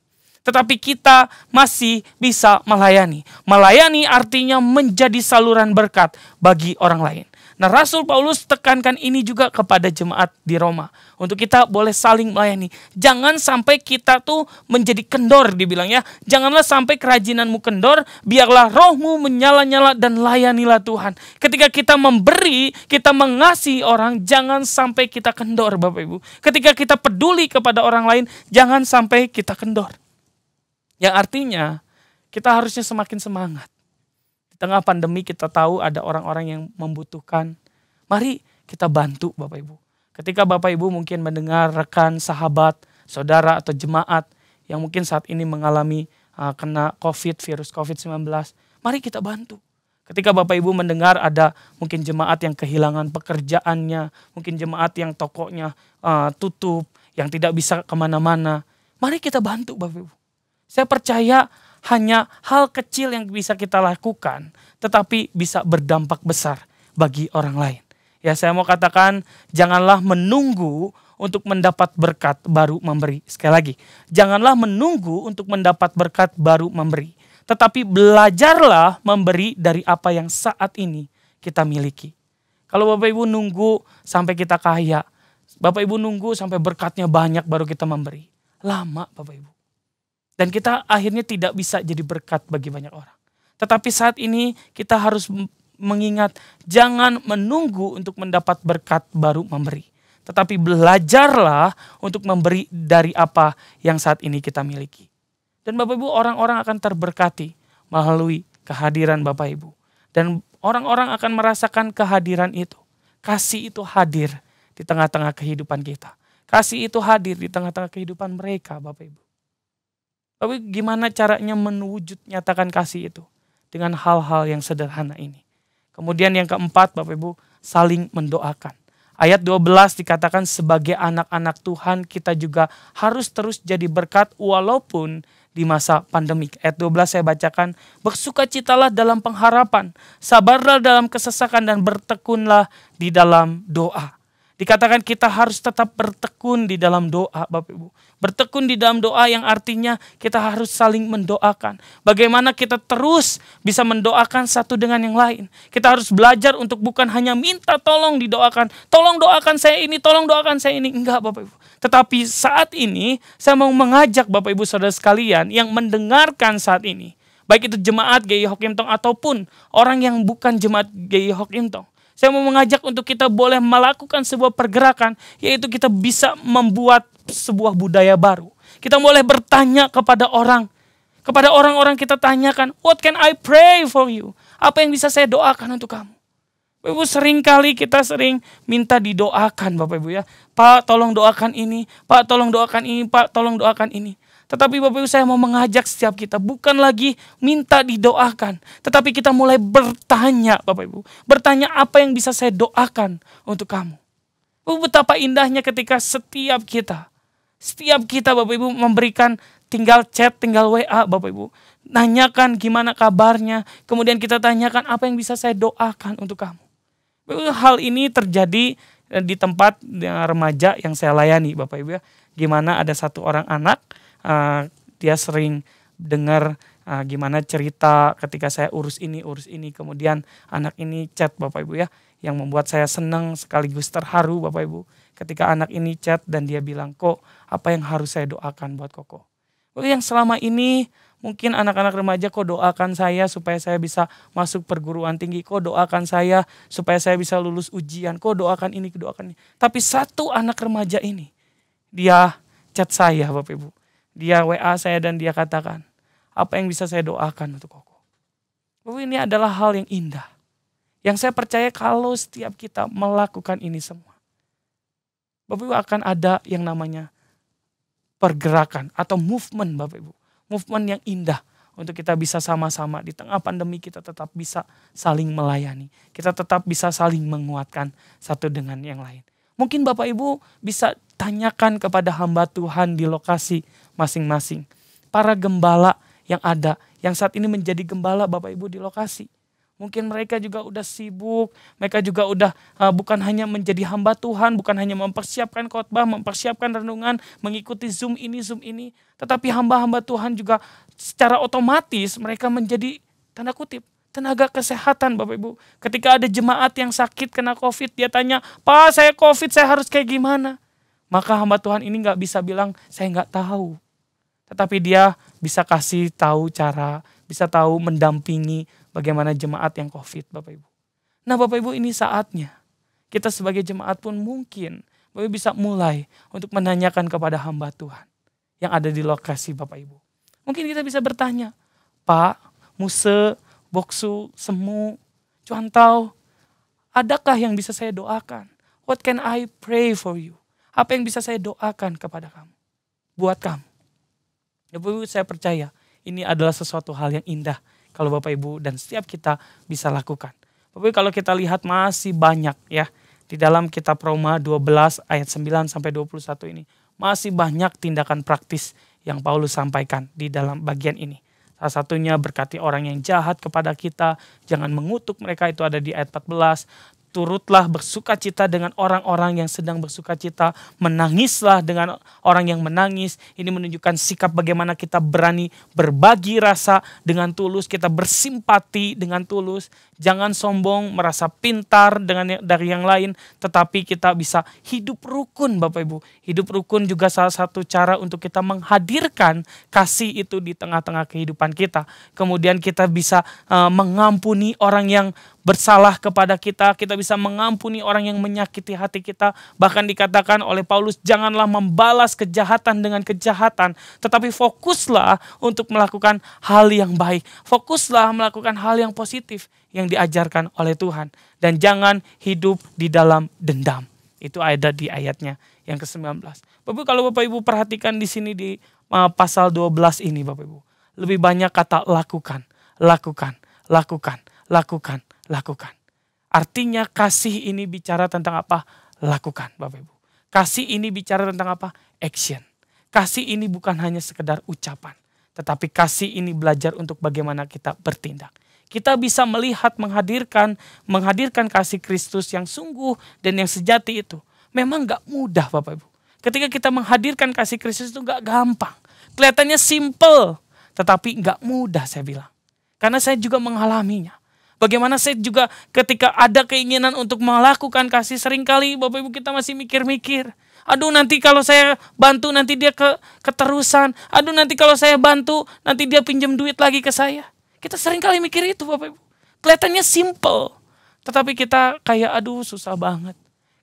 Tetapi kita masih bisa melayani. Melayani artinya menjadi saluran berkat bagi orang lain. Nah, Rasul Paulus tekankan ini juga kepada jemaat di Roma. Untuk kita boleh saling melayani. Jangan sampai kita tuh menjadi kendor dibilang ya. Janganlah sampai kerajinanmu kendor. Biarlah rohmu menyala-nyala dan layanilah Tuhan. Ketika kita memberi, kita mengasihi orang, jangan sampai kita kendor Bapak Ibu. Ketika kita peduli kepada orang lain, jangan sampai kita kendor. Yang artinya kita harusnya semakin semangat. Di tengah pandemi kita tahu ada orang-orang yang membutuhkan. Mari kita bantu Bapak Ibu. Ketika Bapak Ibu mungkin mendengar rekan, sahabat, saudara atau jemaat yang mungkin saat ini mengalami kena virus COVID-19. Mari kita bantu. Ketika Bapak Ibu mendengar ada mungkin jemaat yang kehilangan pekerjaannya. Mungkin jemaat yang tokonya tutup, yang tidak bisa kemana-mana. Mari kita bantu Bapak Ibu. Saya percaya hanya hal kecil yang bisa kita lakukan, tetapi bisa berdampak besar bagi orang lain. Ya, saya mau katakan, janganlah menunggu untuk mendapat berkat baru memberi. Sekali lagi, janganlah menunggu untuk mendapat berkat baru memberi. Tetapi belajarlah memberi dari apa yang saat ini kita miliki. Kalau Bapak Ibu nunggu sampai kita kaya, Bapak Ibu nunggu sampai berkatnya banyak baru kita memberi. Lama Bapak Ibu. Dan kita akhirnya tidak bisa jadi berkat bagi banyak orang. Tetapi saat ini kita harus mengingat, jangan menunggu untuk mendapat berkat baru memberi. Tetapi belajarlah untuk memberi dari apa yang saat ini kita miliki. Dan Bapak Ibu, orang-orang akan terberkati melalui kehadiran Bapak Ibu. Dan orang-orang akan merasakan kehadiran itu. Kasih itu hadir di tengah-tengah kehidupan kita. Kasih itu hadir di tengah-tengah kehidupan mereka Bapak Ibu. Tapi gimana caranya nyatakan kasih itu? Dengan hal-hal yang sederhana ini. Kemudian yang keempat Bapak Ibu, saling mendoakan. Ayat 12 dikatakan sebagai anak-anak Tuhan kita juga harus terus jadi berkat walaupun di masa pandemik. Ayat 12 saya bacakan, bersukacitalah dalam pengharapan, sabarlah dalam kesesakan dan bertekunlah di dalam doa. Dikatakan kita harus tetap bertekun di dalam doa, Bapak Ibu. Bertekun di dalam doa yang artinya kita harus saling mendoakan. Bagaimana kita terus bisa mendoakan satu dengan yang lain. Kita harus belajar untuk bukan hanya minta tolong didoakan. Tolong doakan saya ini, tolong doakan saya ini. Enggak, Bapak Ibu. Tetapi saat ini saya mau mengajak Bapak Ibu Saudara sekalian yang mendengarkan saat ini. Baik itu jemaat GI Hock Im Tong ataupun orang yang bukan jemaat GI Hock Im Tong. Saya mau mengajak untuk kita boleh melakukan sebuah pergerakan, yaitu kita bisa membuat sebuah budaya baru. Kita boleh bertanya kepada orang-orang kita tanyakan, what can I pray for you? Apa yang bisa saya doakan untuk kamu? Bapak Ibu, seringkali kita sering minta didoakan Bapak Ibu ya. Pak tolong doakan ini, Pak tolong doakan ini, Pak tolong doakan ini. Tetapi Bapak Ibu saya mau mengajak setiap kita bukan lagi minta didoakan. Tetapi kita mulai bertanya Bapak Ibu. Bertanya apa yang bisa saya doakan untuk kamu. Bapak Ibu, betapa indahnya ketika setiap kita Bapak Ibu memberikan tinggal chat, tinggal WA Bapak Ibu. Nanyakan gimana kabarnya. Kemudian kita tanyakan apa yang bisa saya doakan untuk kamu. Bapak Ibu, hal ini terjadi di tempat remaja yang saya layani Bapak Ibu ya. Gimana ada satu orang anak. Dia sering dengar gimana cerita ketika saya urus ini. Kemudian anak ini chat Bapak Ibu ya. Yang membuat saya senang sekaligus terharu Bapak Ibu. Ketika anak ini chat dan dia bilang, kok apa yang harus saya doakan buat Koko? Yang selama ini mungkin anak-anak remaja kok doakan saya supaya saya bisa masuk perguruan tinggi. Kok doakan saya supaya saya bisa lulus ujian. Kok doakan ini, doakan ini. Tapi satu anak remaja ini, dia chat saya Bapak Ibu. Dia WA saya dan dia katakan, apa yang bisa saya doakan untuk Koko? Bapak, ini adalah hal yang indah. Yang saya percaya kalau setiap kita melakukan ini semua, Bapak Ibu akan ada yang namanya pergerakan atau movement Bapak Ibu. Movement yang indah untuk kita bisa sama-sama di tengah pandemi kita tetap bisa saling melayani. Kita tetap bisa saling menguatkan satu dengan yang lain. Mungkin Bapak Ibu bisa tanyakan kepada hamba Tuhan di lokasi masing-masing. Para gembala yang ada, yang saat ini menjadi gembala Bapak Ibu di lokasi. Mungkin mereka juga udah sibuk, mereka juga udah bukan hanya menjadi hamba Tuhan, bukan hanya mempersiapkan khotbah, mempersiapkan renungan, mengikuti Zoom ini. Tetapi hamba-hamba Tuhan juga secara otomatis mereka menjadi tanda kutip tenaga kesehatan Bapak Ibu. Ketika ada jemaat yang sakit kena COVID, dia tanya, Pak saya COVID, saya harus kayak gimana? Maka hamba Tuhan ini gak bisa bilang, saya gak tahu. Tetapi dia bisa kasih tahu cara, bisa tahu mendampingi bagaimana jemaat yang COVID Bapak Ibu. Nah Bapak Ibu, ini saatnya kita sebagai jemaat pun mungkin Bapak Ibu bisa mulai untuk menanyakan kepada hamba Tuhan yang ada di lokasi Bapak Ibu. Mungkin kita bisa bertanya, Pak, Muse, Boksu, Semu, Cuantau, adakah yang bisa saya doakan? What can I pray for you? Apa yang bisa saya doakan kepada kamu? Buat kamu. Bapak Ibu, saya percaya ini adalah sesuatu hal yang indah kalau Bapak Ibu dan setiap kita bisa lakukan. Bapak Ibu, kalau kita lihat masih banyak ya di dalam kitab Roma 12 ayat 9 sampai 21 ini. Masih banyak tindakan praktis yang Paulus sampaikan di dalam bagian ini. Salah satunya berkati orang yang jahat kepada kita, jangan mengutuk mereka, itu ada di ayat 14. Turutlah bersukacita dengan orang-orang yang sedang bersukacita, menangislah dengan orang yang menangis. Ini menunjukkan sikap bagaimana kita berani berbagi rasa dengan tulus, kita bersimpati dengan tulus. Jangan sombong, merasa pintar dari yang lain, tetapi kita bisa hidup rukun Bapak Ibu. Hidup rukun juga salah satu cara untuk kita menghadirkan kasih itu di tengah-tengah kehidupan kita. Kemudian kita bisa mengampuni orang yang bersalah kepada kita bisa mengampuni orang yang menyakiti hati kita. Bahkan dikatakan oleh Paulus, janganlah membalas kejahatan dengan kejahatan, tetapi fokuslah untuk melakukan hal yang baik. Fokuslah melakukan hal yang positif yang diajarkan oleh Tuhan. Dan jangan hidup di dalam dendam. Itu ada di ayatnya yang ke-19. Bapak, kalau Bapak Ibu perhatikan di sini di pasal 12 ini Bapak Ibu, lebih banyak kata lakukan. Artinya kasih ini bicara tentang apa? lakukan Bapak Ibu. Kasih ini bicara tentang apa? Action. Kasih ini bukan hanya sekedar ucapan. Tetapi kasih ini belajar untuk bagaimana kita bertindak. Kita bisa melihat menghadirkan kasih Kristus yang sungguh dan yang sejati itu. Memang gak mudah Bapak Ibu. Ketika kita menghadirkan kasih Kristus itu gak gampang. Kelihatannya simple, tetapi gak mudah saya bilang. Karena saya juga mengalaminya. Bagaimana saya juga ketika ada keinginan untuk melakukan kasih, seringkali Bapak Ibu kita masih mikir-mikir. Aduh nanti kalau saya bantu nanti dia keterusan. Aduh nanti kalau saya bantu nanti dia pinjam duit lagi ke saya. Kita seringkali mikir itu Bapak Ibu. Kelihatannya simple. Tetapi kita kayak aduh susah banget.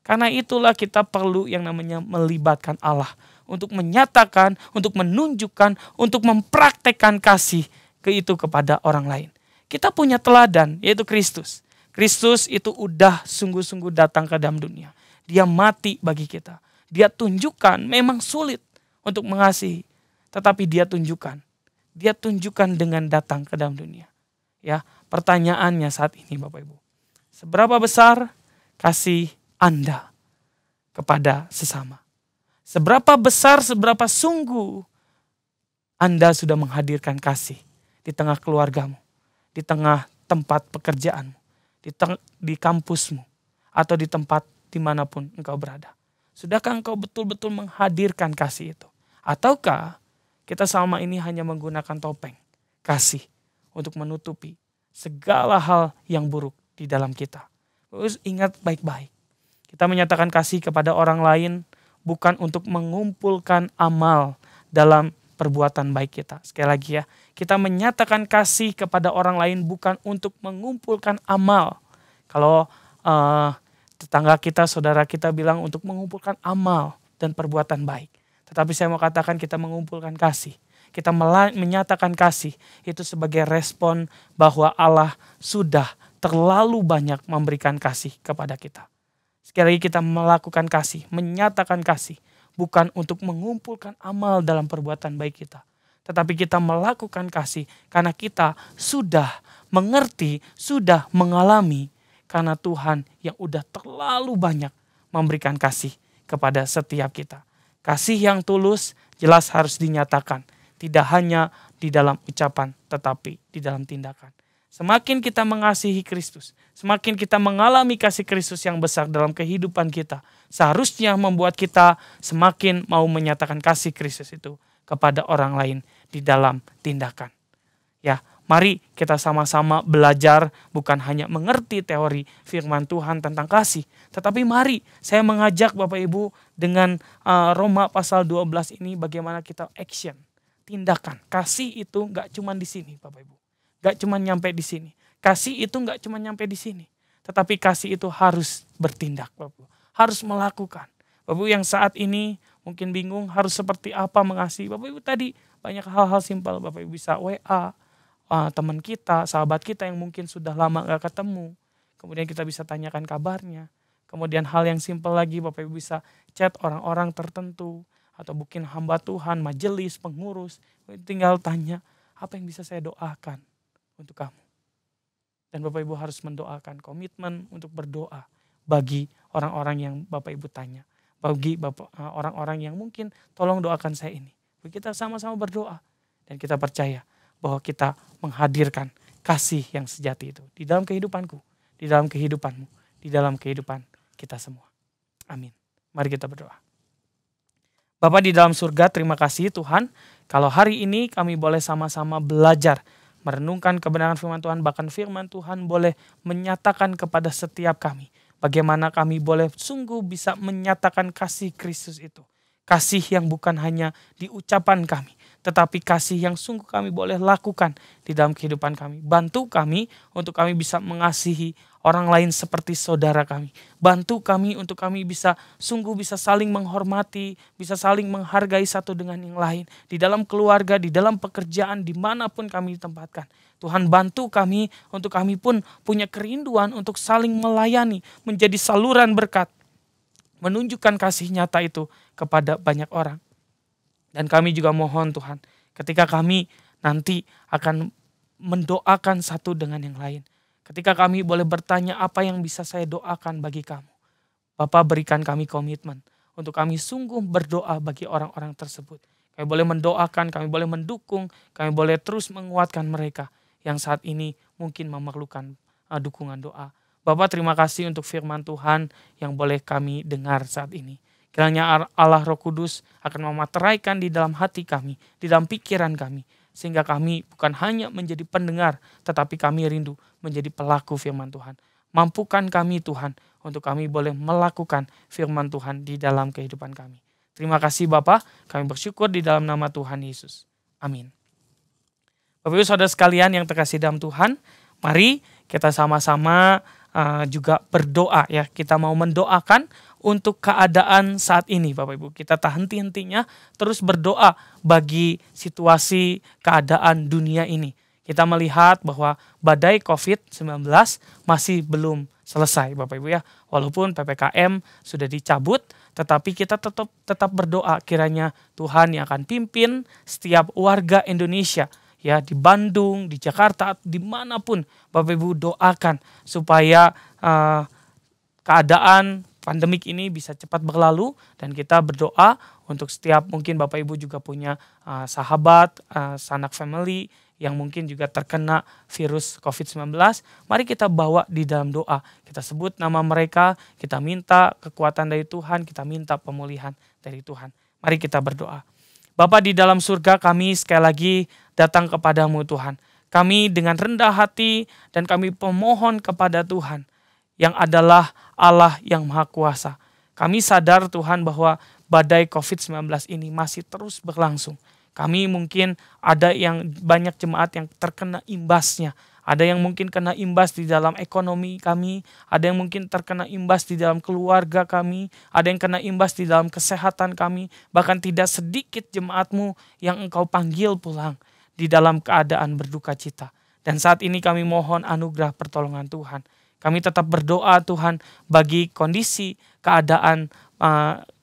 Karena itulah kita perlu yang namanya melibatkan Allah. Untuk menyatakan, untuk menunjukkan, untuk mempraktekkan kasih itu kepada orang lain. Kita punya teladan yaitu Kristus. Kristus itu udah sungguh-sungguh datang ke dalam dunia. Dia mati bagi kita. Dia tunjukkan memang sulit untuk mengasihi. Tetapi dia tunjukkan. Dia tunjukkan dengan datang ke dalam dunia. Ya, pertanyaannya saat ini Bapak Ibu. Seberapa besar kasih Anda kepada sesama? Seberapa besar, seberapa sungguh Anda sudah menghadirkan kasih di tengah keluargamu, di tengah tempat pekerjaanmu, di kampusmu, atau di tempat dimanapun engkau berada. Sudahkah engkau betul-betul menghadirkan kasih itu? Ataukah kita selama ini hanya menggunakan topeng kasih untuk menutupi segala hal yang buruk di dalam kita? Terus ingat baik-baik. Kita menyatakan kasih kepada orang lain bukan untuk mengumpulkan amal dalam perbuatan baik kita. Sekali lagi ya, kita menyatakan kasih kepada orang lain bukan untuk mengumpulkan amal. Kalau tetangga kita, saudara kita bilang untuk mengumpulkan amal dan perbuatan baik. Tetapi saya mau katakan kita mengumpulkan kasih. Kita menyatakan kasih itu sebagai respon bahwa Allah sudah terlalu banyak memberikan kasih kepada kita. Sekali lagi kita melakukan kasih, menyatakan kasih. Bukan untuk mengumpulkan amal dalam perbuatan baik kita. Tetapi kita melakukan kasih karena kita sudah mengerti, sudah mengalami. Karena Tuhan yang udah terlalu banyak memberikan kasih kepada setiap kita. Kasih yang tulus jelas harus dinyatakan. Tidak hanya di dalam ucapan tetapi di dalam tindakan. Semakin kita mengasihi Kristus, semakin kita mengalami kasih Kristus yang besar dalam kehidupan kita, seharusnya membuat kita semakin mau menyatakan kasih Kristus itu kepada orang lain di dalam tindakan. Ya, mari kita sama-sama belajar bukan hanya mengerti teori firman Tuhan tentang kasih, tetapi mari saya mengajak Bapak Ibu dengan Roma pasal 12 ini bagaimana kita action, tindakan. Kasih itu gak cuma di sini Bapak Ibu. Gak cuma nyampe di sini. Kasih itu gak cuma nyampe di sini. Tetapi kasih itu harus bertindak Bapak. Harus melakukan. Bapak yang saat ini mungkin bingung harus seperti apa mengasihi. Bapak Ibu tadi banyak hal-hal simpel. Bapak Ibu bisa WA teman kita, sahabat kita yang mungkin sudah lama gak ketemu. Kemudian kita bisa tanyakan kabarnya. Kemudian hal yang simpel lagi Bapak Ibu bisa chat orang-orang tertentu. Atau mungkin hamba Tuhan, majelis, pengurus. Tinggal tanya apa yang bisa saya doakan untuk kamu. Dan Bapak Ibu harus mendoakan, komitmen untuk berdoa bagi orang-orang yang Bapak Ibu tanya. Bagi orang-orang yang mungkin tolong doakan saya ini. Kita sama-sama berdoa dan kita percaya bahwa kita menghadirkan kasih yang sejati itu di dalam kehidupanku, di dalam kehidupanmu, di dalam kehidupan kita semua. Amin. Mari kita berdoa. Bapa di dalam surga, terima kasih Tuhan kalau hari ini kami boleh sama-sama belajar merenungkan kebenaran firman Tuhan, bahkan firman Tuhan boleh menyatakan kepada setiap kami. Bagaimana kami boleh sungguh bisa menyatakan kasih Kristus itu. Kasih yang bukan hanya di ucapan kami, tetapi kasih yang sungguh kami boleh lakukan di dalam kehidupan kami. Bantu kami untuk kami bisa mengasihi orang lain seperti saudara kami. Bantu kami untuk kami bisa sungguh bisa saling menghormati, bisa saling menghargai satu dengan yang lain. Di dalam keluarga, di dalam pekerjaan, dimanapun kami ditempatkan. Tuhan bantu kami untuk kami pun punya kerinduan untuk saling melayani, menjadi saluran berkat. Menunjukkan kasih nyata itu kepada banyak orang. Dan kami juga mohon Tuhan, ketika kami nanti akan mendoakan satu dengan yang lain. Ketika kami boleh bertanya apa yang bisa saya doakan bagi kamu. Bapak berikan kami komitmen untuk kami sungguh berdoa bagi orang-orang tersebut. Kami boleh mendoakan, kami boleh mendukung, kami boleh terus menguatkan mereka yang saat ini mungkin memerlukan dukungan doa. Bapak, terima kasih untuk firman Tuhan yang boleh kami dengar saat ini. Kiranya Allah Roh Kudus akan memateraikan di dalam hati kami, di dalam pikiran kami, sehingga kami bukan hanya menjadi pendengar, tetapi kami rindu menjadi pelaku firman Tuhan. Mampukan kami Tuhan untuk kami boleh melakukan firman Tuhan di dalam kehidupan kami. Terima kasih Bapak, kami bersyukur di dalam nama Tuhan Yesus. Amin. Bapak Ibu Saudara sekalian yang terkasih dalam Tuhan, mari kita sama-sama juga berdoa ya. Kita mau mendoakan untuk keadaan saat ini Bapak Ibu. Kita tak henti-hentinya terus berdoa bagi situasi keadaan dunia ini. Kita melihat bahwa badai COVID-19 masih belum selesai Bapak Ibu ya. Walaupun PPKM sudah dicabut, tetapi kita tetap berdoa kiranya Tuhan yang akan pimpin setiap warga Indonesia ya, di Bandung, di Jakarta, dimanapun Bapak Ibu doakan supaya keadaan pandemik ini bisa cepat berlalu, dan kita berdoa untuk setiap mungkin Bapak Ibu juga punya sahabat, sanak family yang mungkin juga terkena virus COVID-19. Mari kita bawa di dalam doa. Kita sebut nama mereka, kita minta kekuatan dari Tuhan, kita minta pemulihan dari Tuhan. Mari kita berdoa. Bapa di dalam surga, kami sekali lagi datang kepadamu Tuhan. Kami dengan rendah hati dan kami pemohon kepada Tuhan yang adalah Allah yang Maha Kuasa. Kami sadar Tuhan bahwa badai COVID-19 ini masih terus berlangsung. Kami mungkin ada yang banyak jemaat yang terkena imbasnya. Ada yang mungkin kena imbas di dalam ekonomi kami. Ada yang mungkin terkena imbas di dalam keluarga kami. Ada yang kena imbas di dalam kesehatan kami. Bahkan tidak sedikit jemaatmu yang engkau panggil pulang di dalam keadaan berduka cita. Dan saat ini kami mohon anugerah pertolongan Tuhan. Kami tetap berdoa Tuhan bagi kondisi keadaan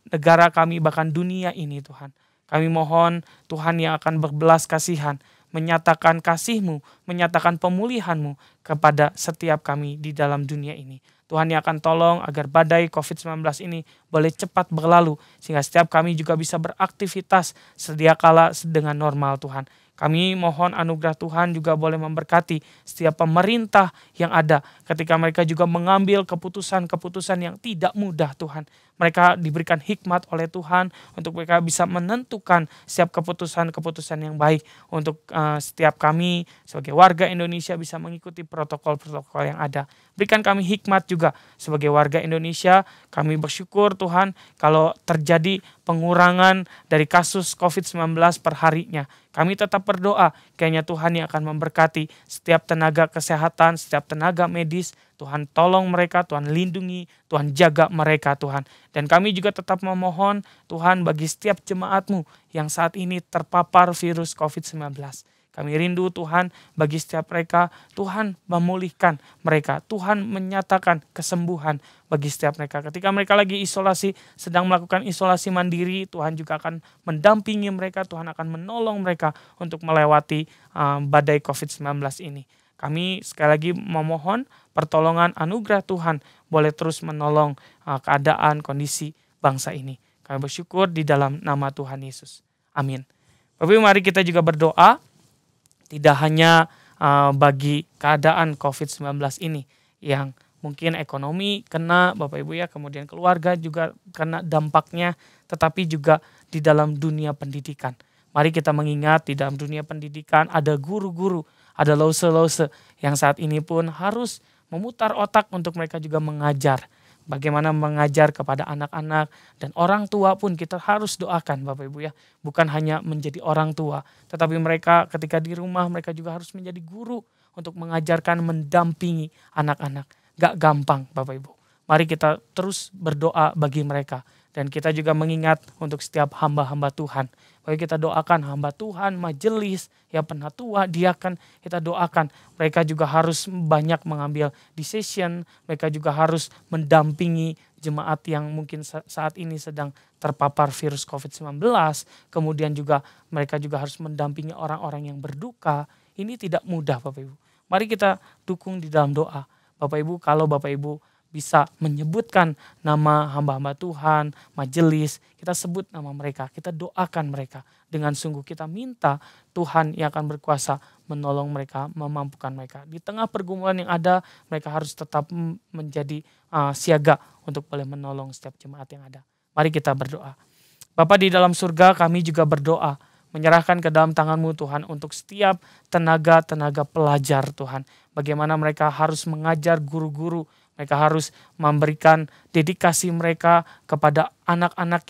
negara kami bahkan dunia ini Tuhan. Kami mohon Tuhan yang akan berbelas kasihan, menyatakan kasih-Mu, menyatakan pemulihan-Mu kepada setiap kami di dalam dunia ini. Tuhan yang akan tolong agar badai COVID-19 ini boleh cepat berlalu, sehingga setiap kami juga bisa beraktivitas sedia kala dengan normal Tuhan. Kami mohon anugerah Tuhan juga boleh memberkati setiap pemerintah yang ada ketika mereka juga mengambil keputusan-keputusan yang tidak mudah Tuhan. Mereka diberikan hikmat oleh Tuhan untuk mereka bisa menentukan setiap keputusan-keputusan yang baik untuk setiap kami sebagai warga Indonesia bisa mengikuti protokol-protokol yang ada. Berikan kami hikmat juga sebagai warga Indonesia. Kami bersyukur Tuhan kalau terjadi pengurangan dari kasus COVID-19 per harinya. Kami tetap berdoa, kiranya Tuhan yang akan memberkati setiap tenaga kesehatan, setiap tenaga medis. Tuhan tolong mereka, Tuhan lindungi, Tuhan jaga mereka Tuhan. Dan kami juga tetap memohon Tuhan bagi setiap jemaat-Mu yang saat ini terpapar virus COVID-19. Kami rindu Tuhan bagi setiap mereka, Tuhan memulihkan mereka, Tuhan menyatakan kesembuhan bagi setiap mereka. Ketika mereka lagi isolasi, sedang melakukan isolasi mandiri, Tuhan juga akan mendampingi mereka, Tuhan akan menolong mereka untuk melewati badai COVID-19 ini. Kami sekali lagi memohon pertolongan anugerah Tuhan boleh terus menolong keadaan kondisi bangsa ini. Kami bersyukur di dalam nama Tuhan Yesus. Amin. Bapak Ibu, mari kita juga berdoa. Tidak hanya bagi keadaan COVID-19 ini yang mungkin ekonomi kena Bapak Ibu ya, kemudian keluarga juga kena dampaknya, tetapi juga di dalam dunia pendidikan. Mari kita mengingat di dalam dunia pendidikan ada guru-guru, ada lause-lause yang saat ini pun harus memutar otak untuk mereka juga mengajar. Bagaimana mengajar kepada anak-anak dan orang tua pun kita harus doakan Bapak Ibu ya. Bukan hanya menjadi orang tua, tetapi mereka ketika di rumah mereka juga harus menjadi guru untuk mengajarkan, mendampingi anak-anak. Gak gampang Bapak Ibu. Mari kita terus berdoa bagi mereka. Dan kita juga mengingat untuk setiap hamba-hamba Tuhan. Mari kita doakan hamba Tuhan, majelis, ya penatua, diakan, kita doakan. Mereka juga harus banyak mengambil decision, mereka juga harus mendampingi jemaat yang mungkin saat ini sedang terpapar virus COVID-19. Kemudian juga mereka juga harus mendampingi orang-orang yang berduka. Ini tidak mudah Bapak Ibu. Mari kita dukung di dalam doa. Bapak Ibu, kalau Bapak Ibu bisa menyebutkan nama hamba-hamba Tuhan, majelis, kita sebut nama mereka, kita doakan mereka. Dengan sungguh kita minta Tuhan yang akan berkuasa menolong mereka, memampukan mereka. Di tengah pergumulan yang ada, mereka harus tetap menjadi siaga untuk boleh menolong setiap jemaat yang ada. Mari kita berdoa. Bapa di dalam surga, kami juga berdoa, menyerahkan ke dalam tangan-Mu Tuhan untuk setiap tenaga-tenaga pelajar Tuhan. Bagaimana mereka harus mengajar guru-guru, mereka harus memberikan dedikasi mereka kepada anak-anak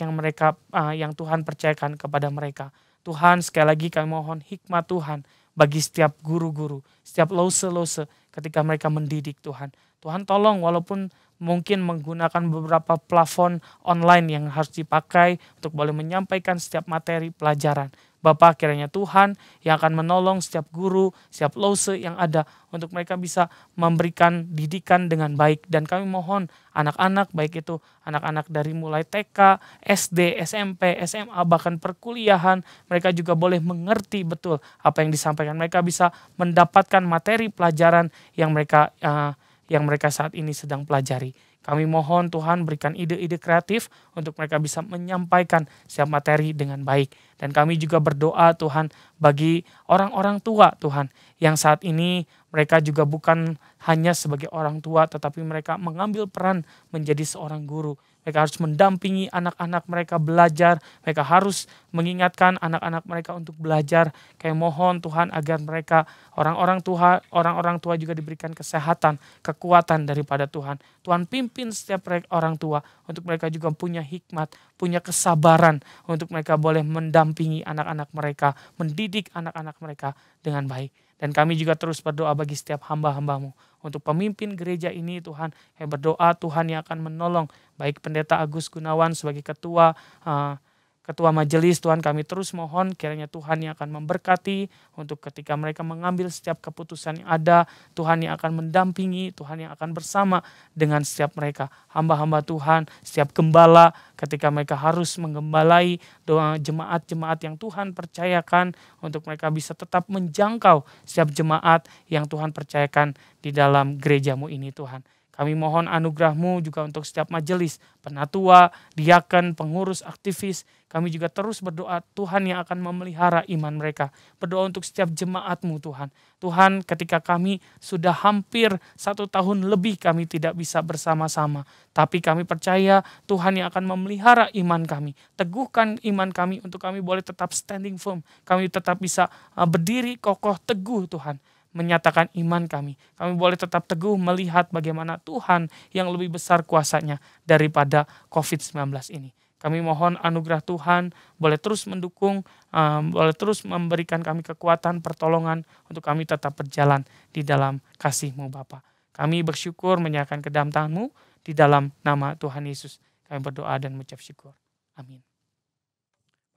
yang Tuhan percayakan kepada mereka. Tuhan, sekali lagi kami mohon hikmat Tuhan bagi setiap guru-guru, setiap lose-lose ketika mereka mendidik Tuhan. Tuhan tolong, walaupun mungkin menggunakan beberapa plafon online yang harus dipakai untuk boleh menyampaikan setiap materi pelajaran. Bapa, kiranya Tuhan yang akan menolong setiap guru, setiap lose yang ada untuk mereka bisa memberikan didikan dengan baik. Dan kami mohon anak-anak, baik itu anak-anak dari mulai TK, SD, SMP, SMA, bahkan perkuliahan, mereka juga boleh mengerti betul apa yang disampaikan. Mereka bisa mendapatkan materi pelajaran yang mereka saat ini sedang pelajari. Kami mohon Tuhan berikan ide-ide kreatif untuk mereka bisa menyampaikan setiap materi dengan baik. Dan kami juga berdoa Tuhan bagi orang-orang tua Tuhan yang saat ini mereka juga bukan hanya sebagai orang tua tetapi mereka mengambil peran menjadi seorang guru. Mereka harus mendampingi anak-anak mereka belajar. Mereka harus mengingatkan anak-anak mereka untuk belajar. Kami mohon Tuhan agar mereka orang-orang tua juga diberikan kesehatan, kekuatan daripada Tuhan. Tuhan pimpin setiap orang tua untuk mereka juga punya hikmat, punya kesabaran untuk mereka boleh mendampingi anak-anak mereka, mendidik anak-anak mereka dengan baik. Dan kami juga terus berdoa bagi setiap hamba-hamba-Mu. Untuk pemimpin gereja ini Tuhan, kami berdoa Tuhan yang akan menolong baik Pendeta Agus Gunawan sebagai ketua majelis. Tuhan, kami terus mohon kiranya Tuhan yang akan memberkati untuk ketika mereka mengambil setiap keputusan yang ada. Tuhan yang akan mendampingi, Tuhan yang akan bersama dengan setiap mereka. Hamba-hamba Tuhan, setiap gembala ketika mereka harus menggembalai doa jemaat-jemaat yang Tuhan percayakan untuk mereka bisa tetap menjangkau setiap jemaat yang Tuhan percayakan di dalam gereja-Mu ini Tuhan. Kami mohon anugerah-Mu juga untuk setiap majelis, penatua, diaken, pengurus, aktivis. Kami juga terus berdoa Tuhan yang akan memelihara iman mereka. Berdoa untuk setiap jemaat-Mu Tuhan. Tuhan, ketika kami sudah hampir 1 tahun lebih kami tidak bisa bersama-sama. Tapi kami percaya Tuhan yang akan memelihara iman kami. Teguhkan iman kami untuk kami boleh tetap standing firm. Kami tetap bisa berdiri kokoh teguh Tuhan. Menyatakan iman kami. Kami boleh tetap teguh melihat bagaimana Tuhan yang lebih besar kuasanya daripada COVID-19 ini. Kami mohon anugerah Tuhan boleh terus mendukung, boleh terus memberikan kami kekuatan, pertolongan untuk kami tetap berjalan di dalam kasih-Mu Bapa. Kami bersyukur menyerahkan ke dalam tangan-Mu di dalam nama Tuhan Yesus. Kami berdoa dan mengucap syukur. Amin.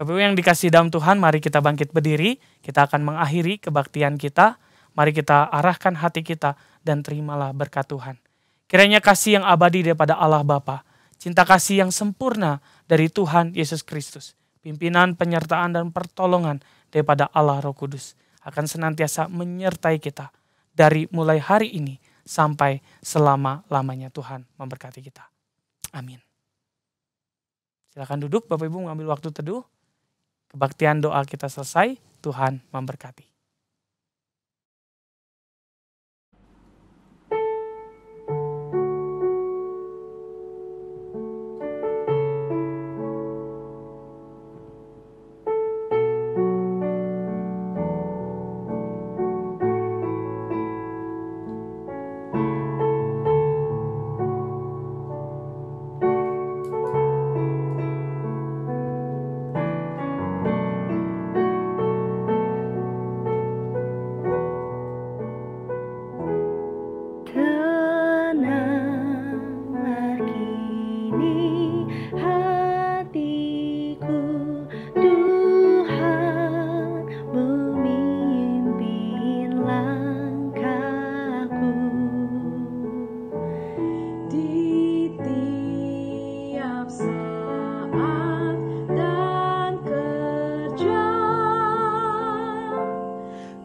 Bapak Ibu yang dikasihi dalam Tuhan, mari kita bangkit berdiri. Kita akan mengakhiri kebaktian kita. Mari kita arahkan hati kita dan terimalah berkat Tuhan. Kiranya kasih yang abadi daripada Allah Bapa, cinta kasih yang sempurna dari Tuhan Yesus Kristus, pimpinan, penyertaan, dan pertolongan daripada Allah Roh Kudus akan senantiasa menyertai kita dari mulai hari ini sampai selama-lamanya. Tuhan memberkati kita. Amin. Silakan duduk Bapak Ibu mengambil waktu teduh. Kebaktian doa kita selesai. Tuhan memberkati.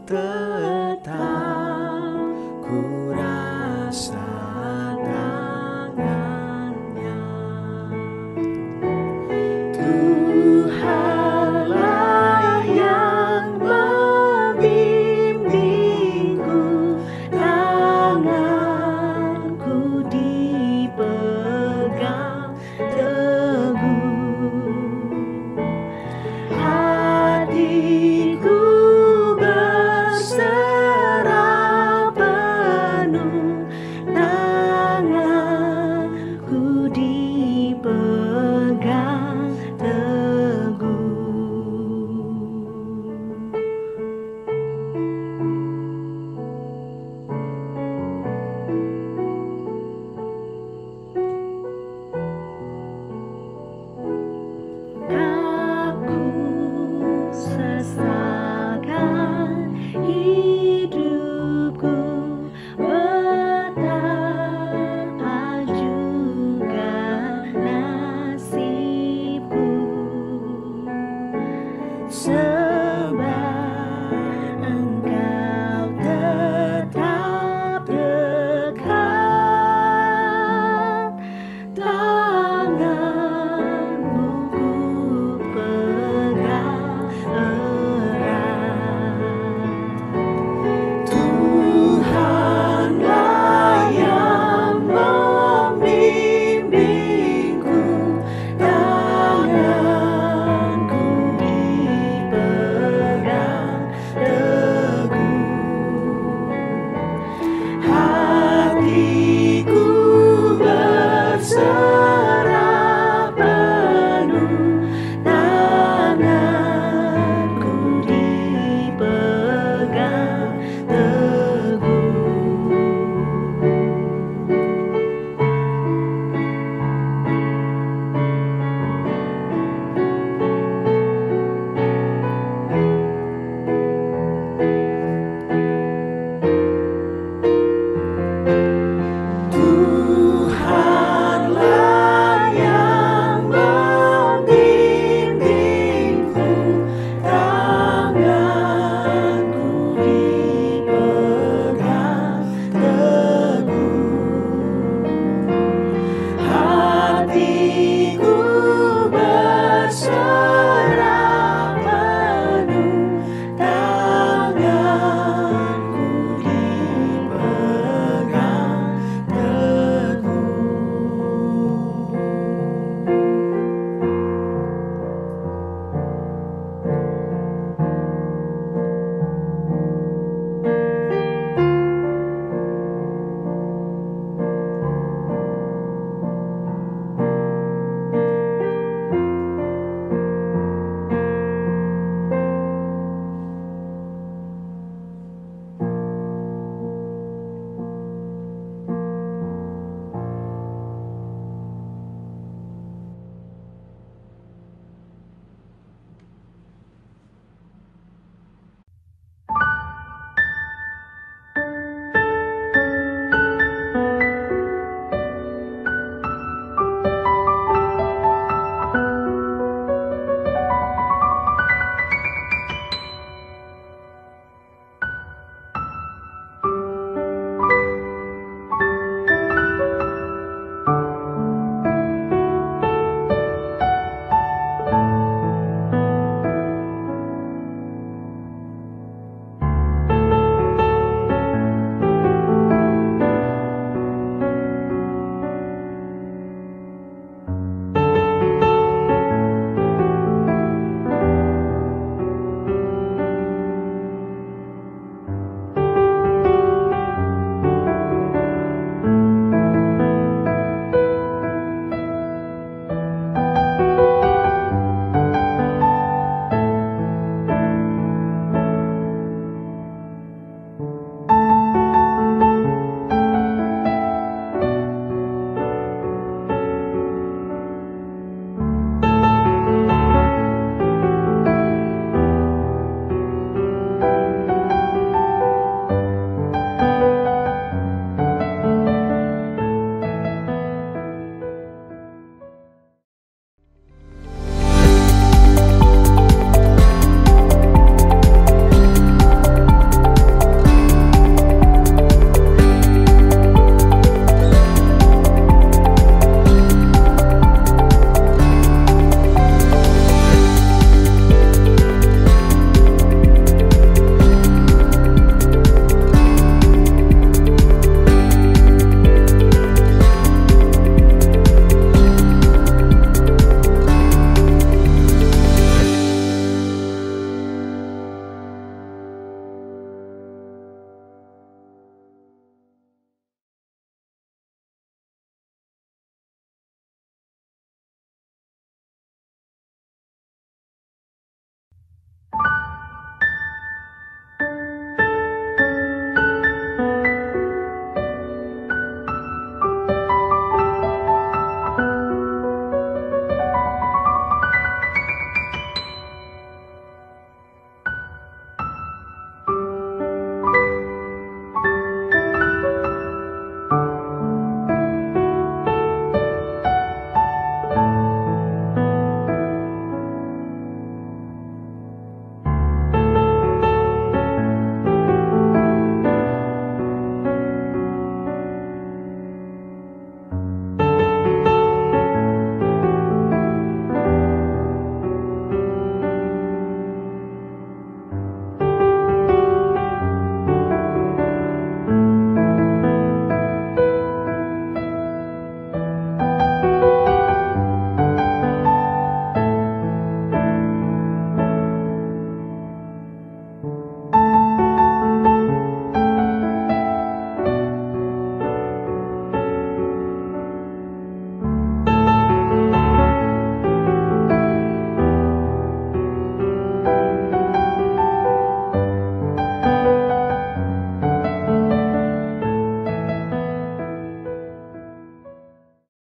Tetap ku rasa